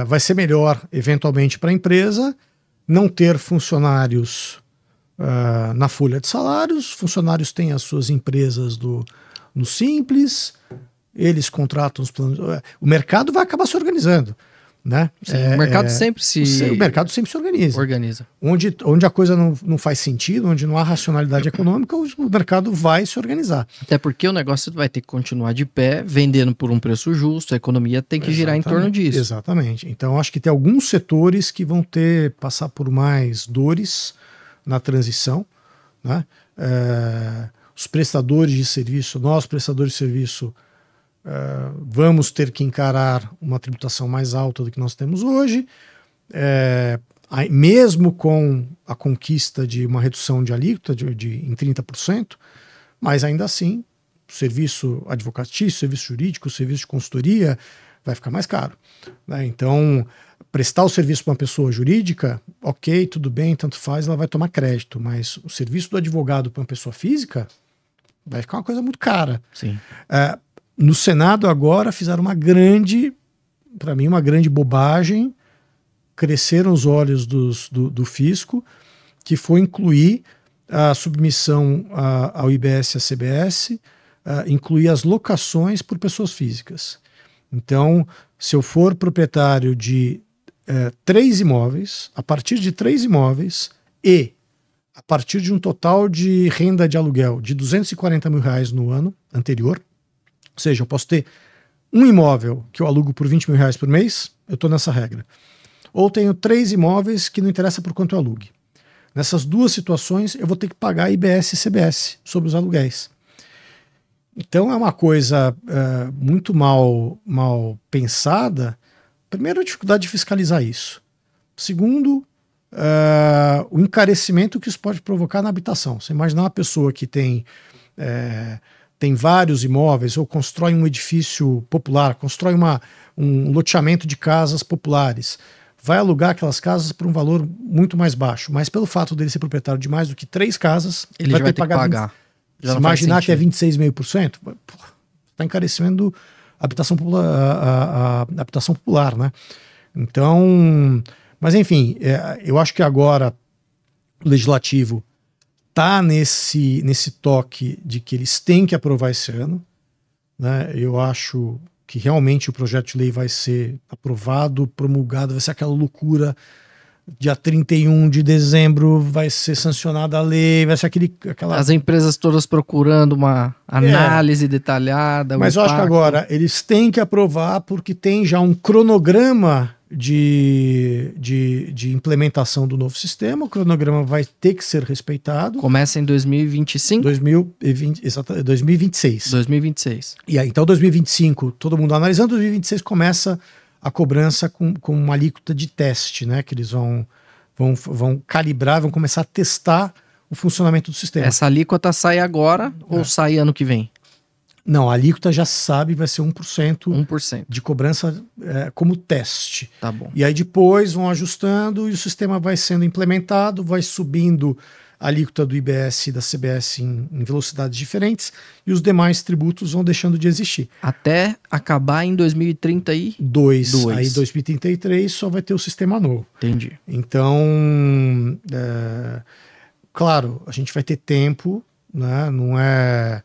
[SPEAKER 2] vai ser melhor, eventualmente, para a empresa não ter funcionários na folha de salários. Funcionários têm as suas empresas no Simples, eles contratam os planos. O mercado vai acabar se organizando. Né?
[SPEAKER 1] Sim, o mercado sempre
[SPEAKER 2] o mercado sempre se organiza. Onde a coisa não faz sentido, onde não há racionalidade econômica, o mercado vai se organizar.
[SPEAKER 1] Até porque o negócio vai ter que continuar de pé, vendendo por um preço justo, a economia tem que girar em torno disso.
[SPEAKER 2] Exatamente. Então, acho que tem alguns setores que vão passar por mais dores na transição. Né? Os prestadores de serviço, nós prestadores de serviço, vamos ter que encarar uma tributação mais alta do que nós temos hoje, mesmo com a conquista de uma redução de alíquota em 30%, mas ainda assim, o serviço advocatício, serviço jurídico, serviço de consultoria vai ficar mais caro. Né? Então, prestar o serviço para uma pessoa jurídica, ok, tudo bem, tanto faz, ela vai tomar crédito, mas o serviço do advogado para uma pessoa física vai ficar uma coisa muito cara.
[SPEAKER 1] Sim.
[SPEAKER 2] No Senado agora fizeram uma grande bobagem, cresceram os olhos do fisco, que foi incluir a submissão ao IBS e à CBS, incluir as locações por pessoas físicas. Então, se eu for proprietário de 3 imóveis, a partir de 3 imóveis e a partir de um total de renda de aluguel de R$240 mil no ano anterior, ou seja, eu posso ter um imóvel que eu alugo por R$20 mil por mês, eu estou nessa regra. Ou tenho 3 imóveis que não interessa por quanto eu alugue. Nessas duas situações, eu vou ter que pagar IBS e CBS sobre os aluguéis. Então é uma coisa muito mal pensada. Primeiro, a dificuldade de fiscalizar isso. Segundo, o encarecimento que isso pode provocar na habitação. Você imaginar uma pessoa que tem vários imóveis ou constrói um edifício popular, constrói um loteamento de casas populares, vai alugar aquelas casas por um valor muito mais baixo, mas pelo fato dele ser proprietário de mais do que 3 casas,
[SPEAKER 1] ele vai ter que pagar.
[SPEAKER 2] Se imaginar que é 26,5%, está encarecendo a habitação popular, né? Então, mas enfim, eu acho que agora o legislativo está nesse toque de que eles têm que aprovar esse ano. Né? Eu acho que realmente o projeto de lei vai ser aprovado, promulgado, vai ser aquela loucura dia 31 de dezembro vai ser sancionada a lei, vai ser aquela...
[SPEAKER 1] As empresas todas procurando uma análise detalhada.
[SPEAKER 2] Mas eu acho que agora eles têm que aprovar porque tem já um cronograma de implementação do novo sistema. O cronograma vai ter que ser respeitado.
[SPEAKER 1] Começa em 2025?
[SPEAKER 2] 2026.
[SPEAKER 1] 2026.
[SPEAKER 2] E aí, então 2025, todo mundo analisando, 2026 começa a cobrança com uma alíquota de teste, né? Que eles vão calibrar, vão começar a testar o funcionamento do sistema.
[SPEAKER 1] Essa alíquota sai agora ou sai ano que vem?
[SPEAKER 2] Não, a alíquota já sabe, vai ser 1%,
[SPEAKER 1] 1%
[SPEAKER 2] de cobrança como teste.
[SPEAKER 1] Tá bom.
[SPEAKER 2] E aí depois vão ajustando e o sistema vai sendo implementado, vai subindo a alíquota do IBS e da CBS em velocidades diferentes e os demais tributos vão deixando de existir.
[SPEAKER 1] Até acabar em 2032.
[SPEAKER 2] Aí 2033 só vai ter o sistema novo.
[SPEAKER 1] Entendi.
[SPEAKER 2] Então, claro, a gente vai ter tempo, né? Não é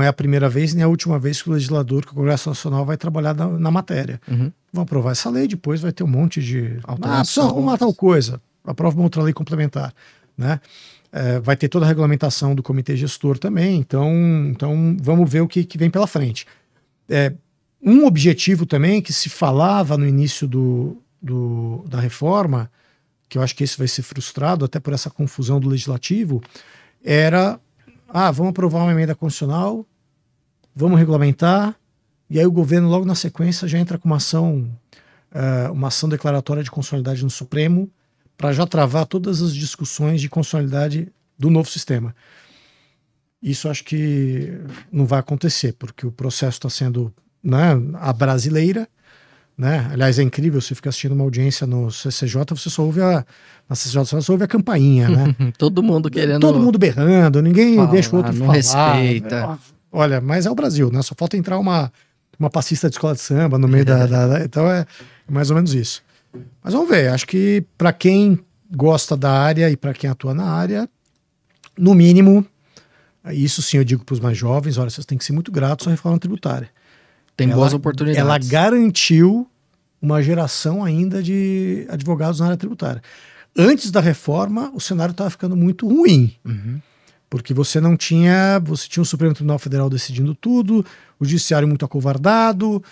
[SPEAKER 2] a primeira vez nem a última vez que o legislador, que o Congresso Nacional vai trabalhar na matéria.
[SPEAKER 1] Uhum.
[SPEAKER 2] Vão aprovar essa lei, depois vai ter um monte de...
[SPEAKER 1] alteração.
[SPEAKER 2] Precisa arrumar tal coisa, aprova uma outra lei complementar, né? Vai ter toda a regulamentação do comitê gestor também, então vamos ver o que vem pela frente. Um objetivo também que se falava no início da reforma, que eu acho que esse vai ser frustrado até por essa confusão do legislativo, era, vamos aprovar uma emenda constitucional, vamos regulamentar, e aí o governo logo na sequência já entra com uma ação declaratória de constitucionalidade no Supremo, para já travar todas as discussões de constitucionalidade do novo sistema. Isso acho que não vai acontecer, porque o processo está sendo, né, a brasileira, né? Aliás, é incrível, você fica assistindo uma audiência no CCJ, você só ouve na CCJ, você só ouve a campainha, né?
[SPEAKER 1] Todo mundo querendo...
[SPEAKER 2] Todo mundo berrando, ninguém deixa o outro
[SPEAKER 1] não
[SPEAKER 2] falar.
[SPEAKER 1] Respeita.
[SPEAKER 2] Olha, mas é o Brasil, né? Só falta entrar uma passista de escola de samba no meio Então é mais ou menos isso. Mas vamos ver, acho que para quem gosta da área e para quem atua na área, no mínimo, isso sim eu digo para os mais jovens, olha, vocês têm que ser muito gratos à reforma tributária.
[SPEAKER 1] Tem boas oportunidades.
[SPEAKER 2] Ela garantiu uma geração ainda de advogados na área tributária. Antes da reforma, o cenário estava ficando muito ruim.
[SPEAKER 1] Uhum.
[SPEAKER 2] Porque você tinha o Supremo Tribunal Federal decidindo tudo, o judiciário muito acovardado,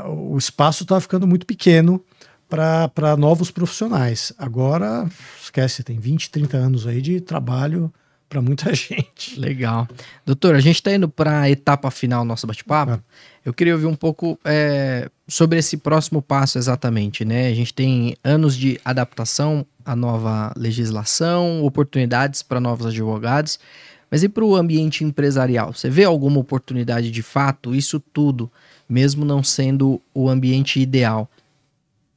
[SPEAKER 2] o espaço estava ficando muito pequeno para novos profissionais. Agora, esquece, tem 20, 30 anos aí de trabalho para muita gente.
[SPEAKER 1] Legal. Doutor, a gente está indo para a etapa final do nosso bate-papo. Eu queria ouvir um pouco sobre esse próximo passo exatamente, né? A gente tem anos de adaptação à nova legislação, oportunidades para novos advogados, mas e para o ambiente empresarial? Você vê alguma oportunidade de fato? Isso tudo, mesmo não sendo o ambiente ideal,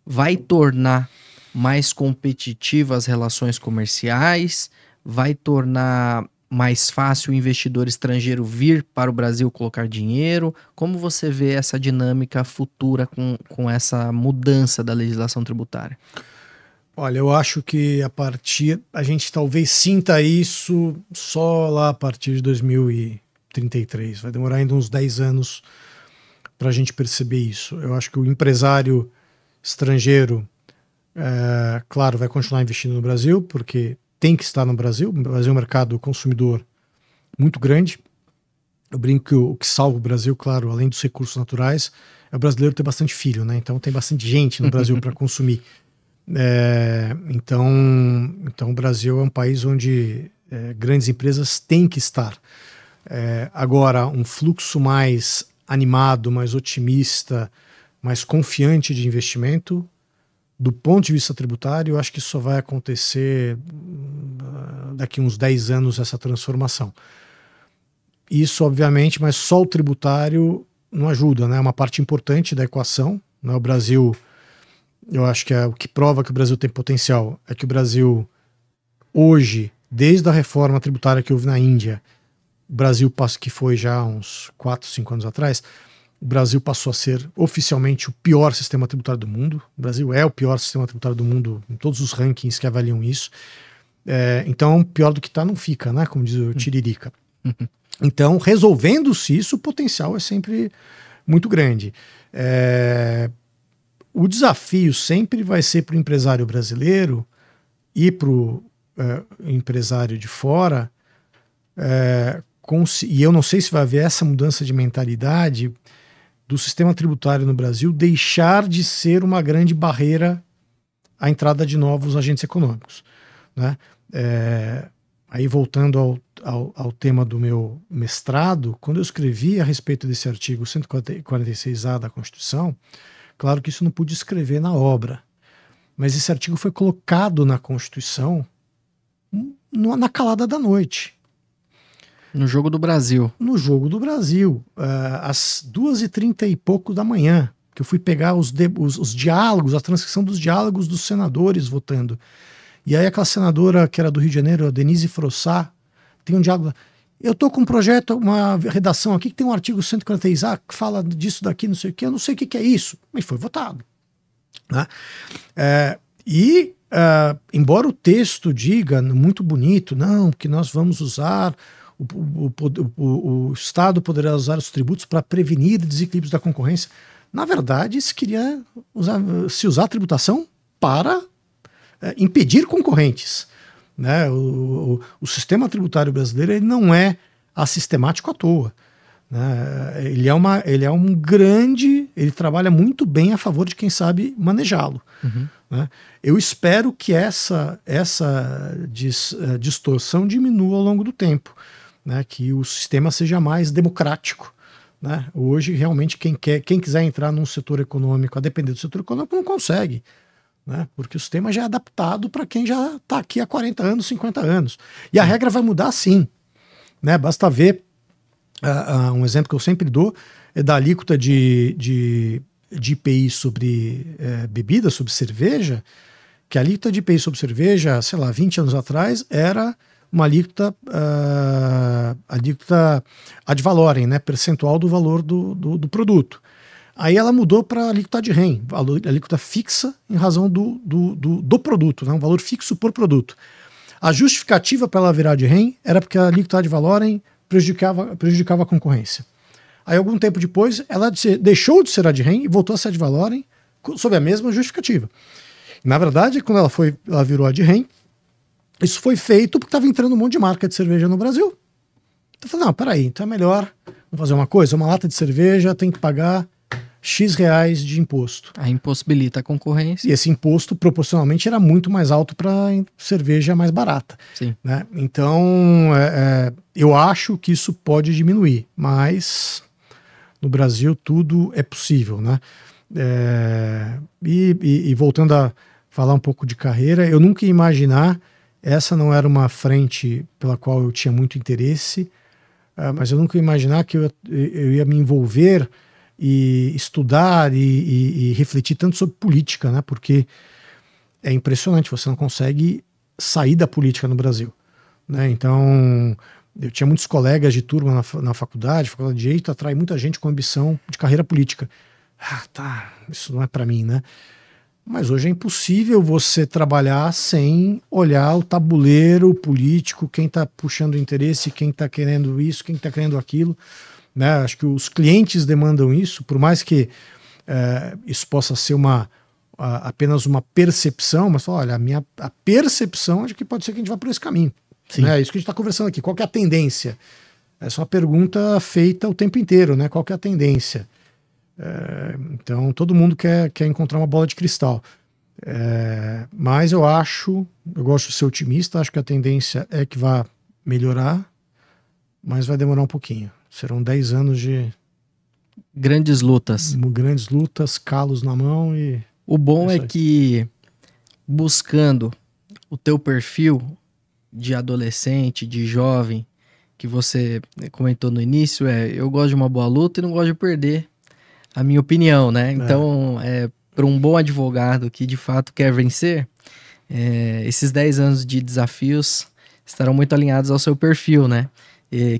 [SPEAKER 1] vai tornar mais competitivas as relações comerciais? Vai tornar mais fácil o investidor estrangeiro vir para o Brasil colocar dinheiro? Como você vê essa dinâmica futura com essa mudança da legislação tributária?
[SPEAKER 2] Olha, eu acho que a gente talvez sinta isso só lá a partir de 2033. Vai demorar ainda uns 10 anos para a gente perceber isso. Eu acho que o empresário estrangeiro, claro, vai continuar investindo no Brasil, porque tem que estar no Brasil. O Brasil é um mercado consumidor muito grande. Eu brinco que o que salva o Brasil, claro, além dos recursos naturais, é o brasileiro ter bastante filho, né? Então tem bastante gente no Brasil para consumir. Então o Brasil é um país onde grandes empresas têm que estar. Agora, um fluxo mais animado, mais otimista, mais confiante de investimento, do ponto de vista tributário, eu acho que isso só vai acontecer daqui uns 10 anos, essa transformação. Isso, obviamente, mas só o tributário não ajuda, né? É uma parte importante da equação, né? O Brasil, eu acho que o que prova que o Brasil tem potencial é que o Brasil, hoje, desde a reforma tributária que houve na Índia, o Brasil, que foi já uns 4, 5 anos atrás, o Brasil passou a ser oficialmente o pior sistema tributário do mundo. O Brasil é o pior sistema tributário do mundo em todos os rankings que avaliam isso. Então, pior do que está não fica, né? Como diz o Tiririca. Então, resolvendo-se isso, o potencial é sempre muito grande. o desafio sempre vai ser para o empresário brasileiro e para o empresário de fora, e eu não sei se vai haver essa mudança de mentalidade do sistema tributário no Brasil deixar de ser uma grande barreira à entrada de novos agentes econômicos, né? Aí voltando ao tema do meu mestrado, quando eu escrevi a respeito desse artigo 146A da Constituição, claro que isso não pude escrever na obra, mas esse artigo foi colocado na Constituição na calada da noite.
[SPEAKER 1] No Jogo do Brasil.
[SPEAKER 2] No Jogo do Brasil, às 2h30 e pouco da manhã, que eu fui pegar os diálogos, a transcrição dos diálogos dos senadores votando. E aí aquela senadora que era do Rio de Janeiro, a Denise Frossá, tem um diálogo. Eu estou com um projeto, uma redação aqui que tem um artigo 146A que fala disso daqui, não sei o que, eu não sei o que é isso, mas foi votado, né? Embora o texto diga, muito bonito, não, que nós vamos usar, o Estado poderá usar os tributos para prevenir desequilíbrios da concorrência, na verdade se queria usar a tributação para impedir concorrentes, né? O sistema tributário brasileiro ele não é assistemático à toa, né? Ele é um grande, ele trabalha muito bem a favor de quem sabe manejá-lo.
[SPEAKER 1] Uhum.
[SPEAKER 2] Né? Eu espero que essa distorção diminua ao longo do tempo, né? Que o sistema seja mais democrático. Né? Hoje, realmente, quem quiser entrar num setor econômico, a depender do setor econômico, não consegue. Né? Porque o sistema já é adaptado para quem já está aqui há 40 anos, 50 anos. E a regra vai mudar sim. Né? Basta ver, um exemplo que eu sempre dou é da alíquota de IPI sobre bebida, sobre cerveja, que a alíquota de IPI sobre cerveja, sei lá, 20 anos atrás, era uma alíquota ad valorem, né? Percentual do valor do produto. Aí ela mudou para alíquota de REN, alíquota fixa em razão do produto, né? Um valor fixo por produto. A justificativa para ela virar de REN era porque a alíquota ad valorem prejudicava a concorrência. Aí, algum tempo depois, ela deixou de ser ad REN e voltou a ser ad valorem sob a mesma justificativa. Na verdade, quando ela virou ad REN, isso foi feito porque estava entrando um monte de marca de cerveja no Brasil. Então eu falei, não, peraí, então é melhor vamos fazer uma coisa, uma lata de cerveja tem que pagar X reais de imposto.
[SPEAKER 1] Aí impossibilita a concorrência.
[SPEAKER 2] E esse imposto, proporcionalmente, era muito mais alto para cerveja mais barata.
[SPEAKER 1] Sim.
[SPEAKER 2] Né? Então, eu acho que isso pode diminuir, mas no Brasil tudo é possível. Né? E voltando a falar um pouco de carreira, eu nunca ia imaginar, essa não era uma frente pela qual eu tinha muito interesse, mas eu nunca ia imaginar que eu ia me envolver e estudar e refletir tanto sobre política, né? Porque é impressionante, você não consegue sair da política no Brasil. Né? Então, eu tinha muitos colegas de turma na faculdade de Direito, atrai muita gente com ambição de carreira política. Isso não é para mim, né? Mas hoje é impossível você trabalhar sem olhar o tabuleiro político, quem está puxando interesse, quem está querendo isso, quem está querendo aquilo. Né? Acho que os clientes demandam isso, por mais que isso possa ser apenas uma percepção, mas olha, a percepção é de que pode ser que a gente vá por esse caminho. Né? É isso que a gente está conversando aqui. Qual que é a tendência? Essa é uma pergunta feita o tempo inteiro, né? Qual que é a tendência? Então todo mundo quer encontrar uma bola de cristal. Mas eu gosto de ser otimista, acho que a tendência é que vai melhorar, mas vai demorar um pouquinho. Serão 10 anos de
[SPEAKER 1] grandes lutas,
[SPEAKER 2] calos na mão e...
[SPEAKER 1] O bom é que, buscando o teu perfil de adolescente, de jovem, que você comentou no início, eu gosto de uma boa luta e não gosto de perder a minha opinião, né? Então, para um bom advogado que de fato quer vencer, esses 10 anos de desafios estarão muito alinhados ao seu perfil, né?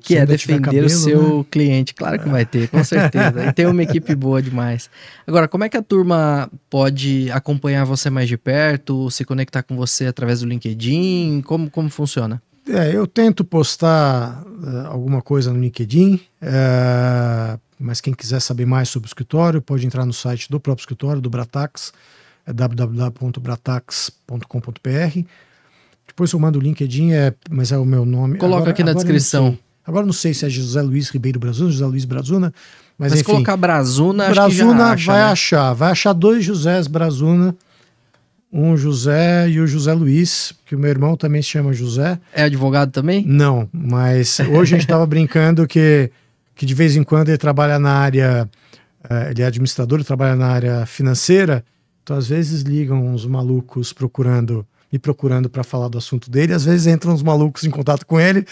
[SPEAKER 1] Que é defender cabelo, o seu cliente. Claro que vai ter, com certeza. E tem uma equipe boa demais. Agora, como é que a turma pode acompanhar você mais de perto, se conectar com você através do LinkedIn? Como funciona?
[SPEAKER 2] Eu tento postar alguma coisa no LinkedIn, mas quem quiser saber mais sobre o escritório pode entrar no site do próprio escritório, do Bratax, www.bratax.com.br. Depois eu mando o LinkedIn, mas é o meu nome.
[SPEAKER 1] Coloca aqui na descrição.
[SPEAKER 2] Agora não sei se é José Luiz Ribeiro Brazuna, José Luiz Brazuna, mas enfim.
[SPEAKER 1] Se colocar Brazuna,
[SPEAKER 2] Brazuna
[SPEAKER 1] acho que já acha,
[SPEAKER 2] vai achar 2 Josés Brazuna, um José e o José Luiz, que o meu irmão também se chama José.
[SPEAKER 1] É advogado também?
[SPEAKER 2] Não, mas hoje a gente estava brincando que de vez em quando ele trabalha na área, ele é administrador, ele trabalha na área financeira, então às vezes ligam uns malucos me procurando para falar do assunto dele, às vezes entram uns malucos em contato com ele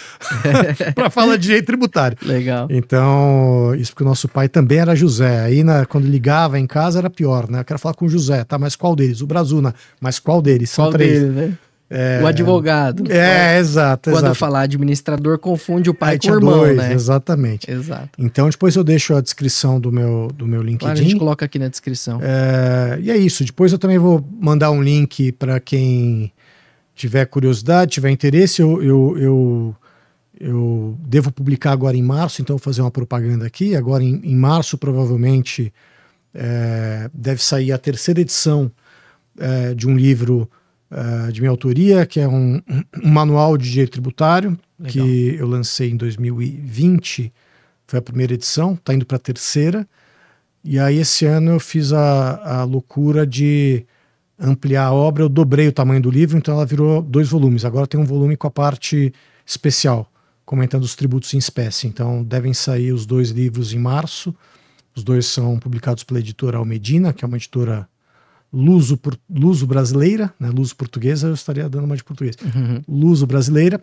[SPEAKER 2] para falar de direito tributário.
[SPEAKER 1] Legal.
[SPEAKER 2] Então, isso porque o nosso pai também era José. Aí, quando ligava em casa, era pior, né? Eu quero falar com o José, tá? Mas qual deles? O Brazuna. Mas qual deles? São 3.
[SPEAKER 1] Dele, né? O advogado.
[SPEAKER 2] Exato.
[SPEAKER 1] Quando falar administrador, confunde o pai
[SPEAKER 2] aí
[SPEAKER 1] com o irmão,
[SPEAKER 2] 2,
[SPEAKER 1] né?
[SPEAKER 2] Exatamente.
[SPEAKER 1] Exato.
[SPEAKER 2] Então, depois eu deixo a descrição do meu LinkedIn.
[SPEAKER 1] Claro, a gente coloca aqui na descrição.
[SPEAKER 2] E é isso. Depois eu também vou mandar um link para quem tiver curiosidade, tiver interesse. Eu devo publicar agora em março, então vou fazer uma propaganda aqui. Agora em março, provavelmente, deve sair a 3ª edição de um livro de minha autoria, que é um manual de direito tributário. Legal. Que eu lancei em 2020, foi a 1ª edição, está indo para a 3ª. E aí esse ano eu fiz a loucura de ampliar a obra, eu dobrei o tamanho do livro, então ela virou 2 volumes. Agora tem um volume com a parte especial, comentando os tributos em espécie. Então devem sair os 2 livros em março. Os 2 são publicados pela editora Almedina, que é uma editora luso brasileira, né? Luso portuguesa, eu estaria dando uma de português. Luso brasileira.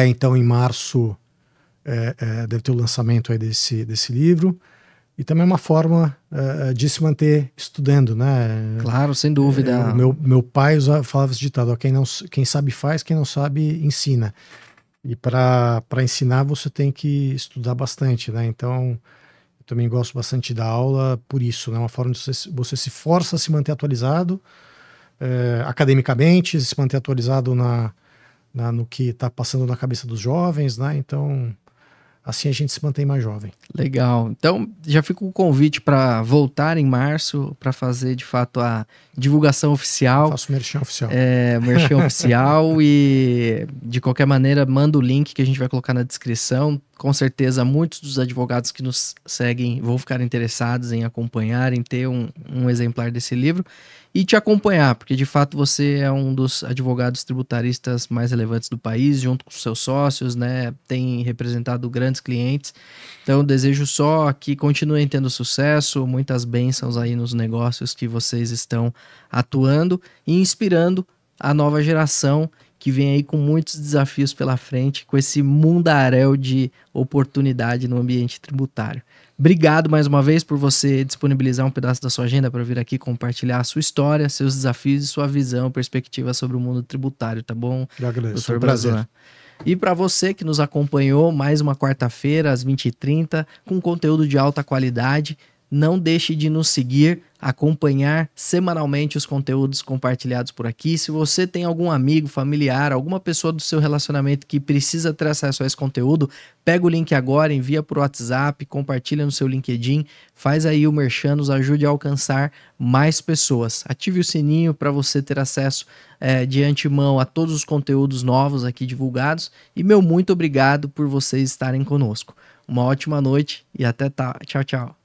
[SPEAKER 2] Então em março deve ter o lançamento aí desse livro. E também é uma forma de se manter estudando, né?
[SPEAKER 1] Claro, sem dúvida.
[SPEAKER 2] Meu pai falava esse ditado: quem sabe faz, quem não sabe ensina. E para ensinar você tem que estudar bastante, né? Então eu também gosto bastante da aula por isso, né? Uma forma de você se força a se manter atualizado academicamente, se manter atualizado no que está passando na cabeça dos jovens, né? Então assim a gente se mantém mais jovem.
[SPEAKER 1] Legal. Então, já fica o convite para voltar em março, para fazer, de fato, a divulgação oficial.
[SPEAKER 2] Faço merchan oficial.
[SPEAKER 1] Merchan oficial e, de qualquer maneira, manda o link que a gente vai colocar na descrição. Com certeza, muitos dos advogados que nos seguem vão ficar interessados em acompanhar, em ter um exemplar desse livro e te acompanhar, porque, de fato, você é um dos advogados tributaristas mais relevantes do país, junto com seus sócios, né? Tem representado grandes clientes. Então, eu desejo só que continuem tendo sucesso, muitas bênçãos aí nos negócios que vocês estão atuando e inspirando a nova geração que vem aí com muitos desafios pela frente, com esse mundaréu de oportunidade no ambiente tributário. Obrigado mais uma vez por você disponibilizar um pedaço da sua agenda para vir aqui compartilhar a sua história, seus desafios e sua visão, perspectiva sobre o mundo tributário, tá bom?
[SPEAKER 2] Eu agradeço,
[SPEAKER 1] Dr. Brazuna. E para você que nos acompanhou, mais uma quarta-feira, às 20h30, com conteúdo de alta qualidade, não deixe de nos seguir, acompanhar semanalmente os conteúdos compartilhados por aqui. Se você tem algum amigo, familiar, alguma pessoa do seu relacionamento que precisa ter acesso a esse conteúdo, pega o link agora, envia por WhatsApp, compartilha no seu LinkedIn, faz aí o merchan, nos ajude a alcançar mais pessoas. Ative o sininho para você ter acesso de antemão a todos os conteúdos novos aqui divulgados. E meu muito obrigado por vocês estarem conosco. Uma ótima noite e até tchau, tchau.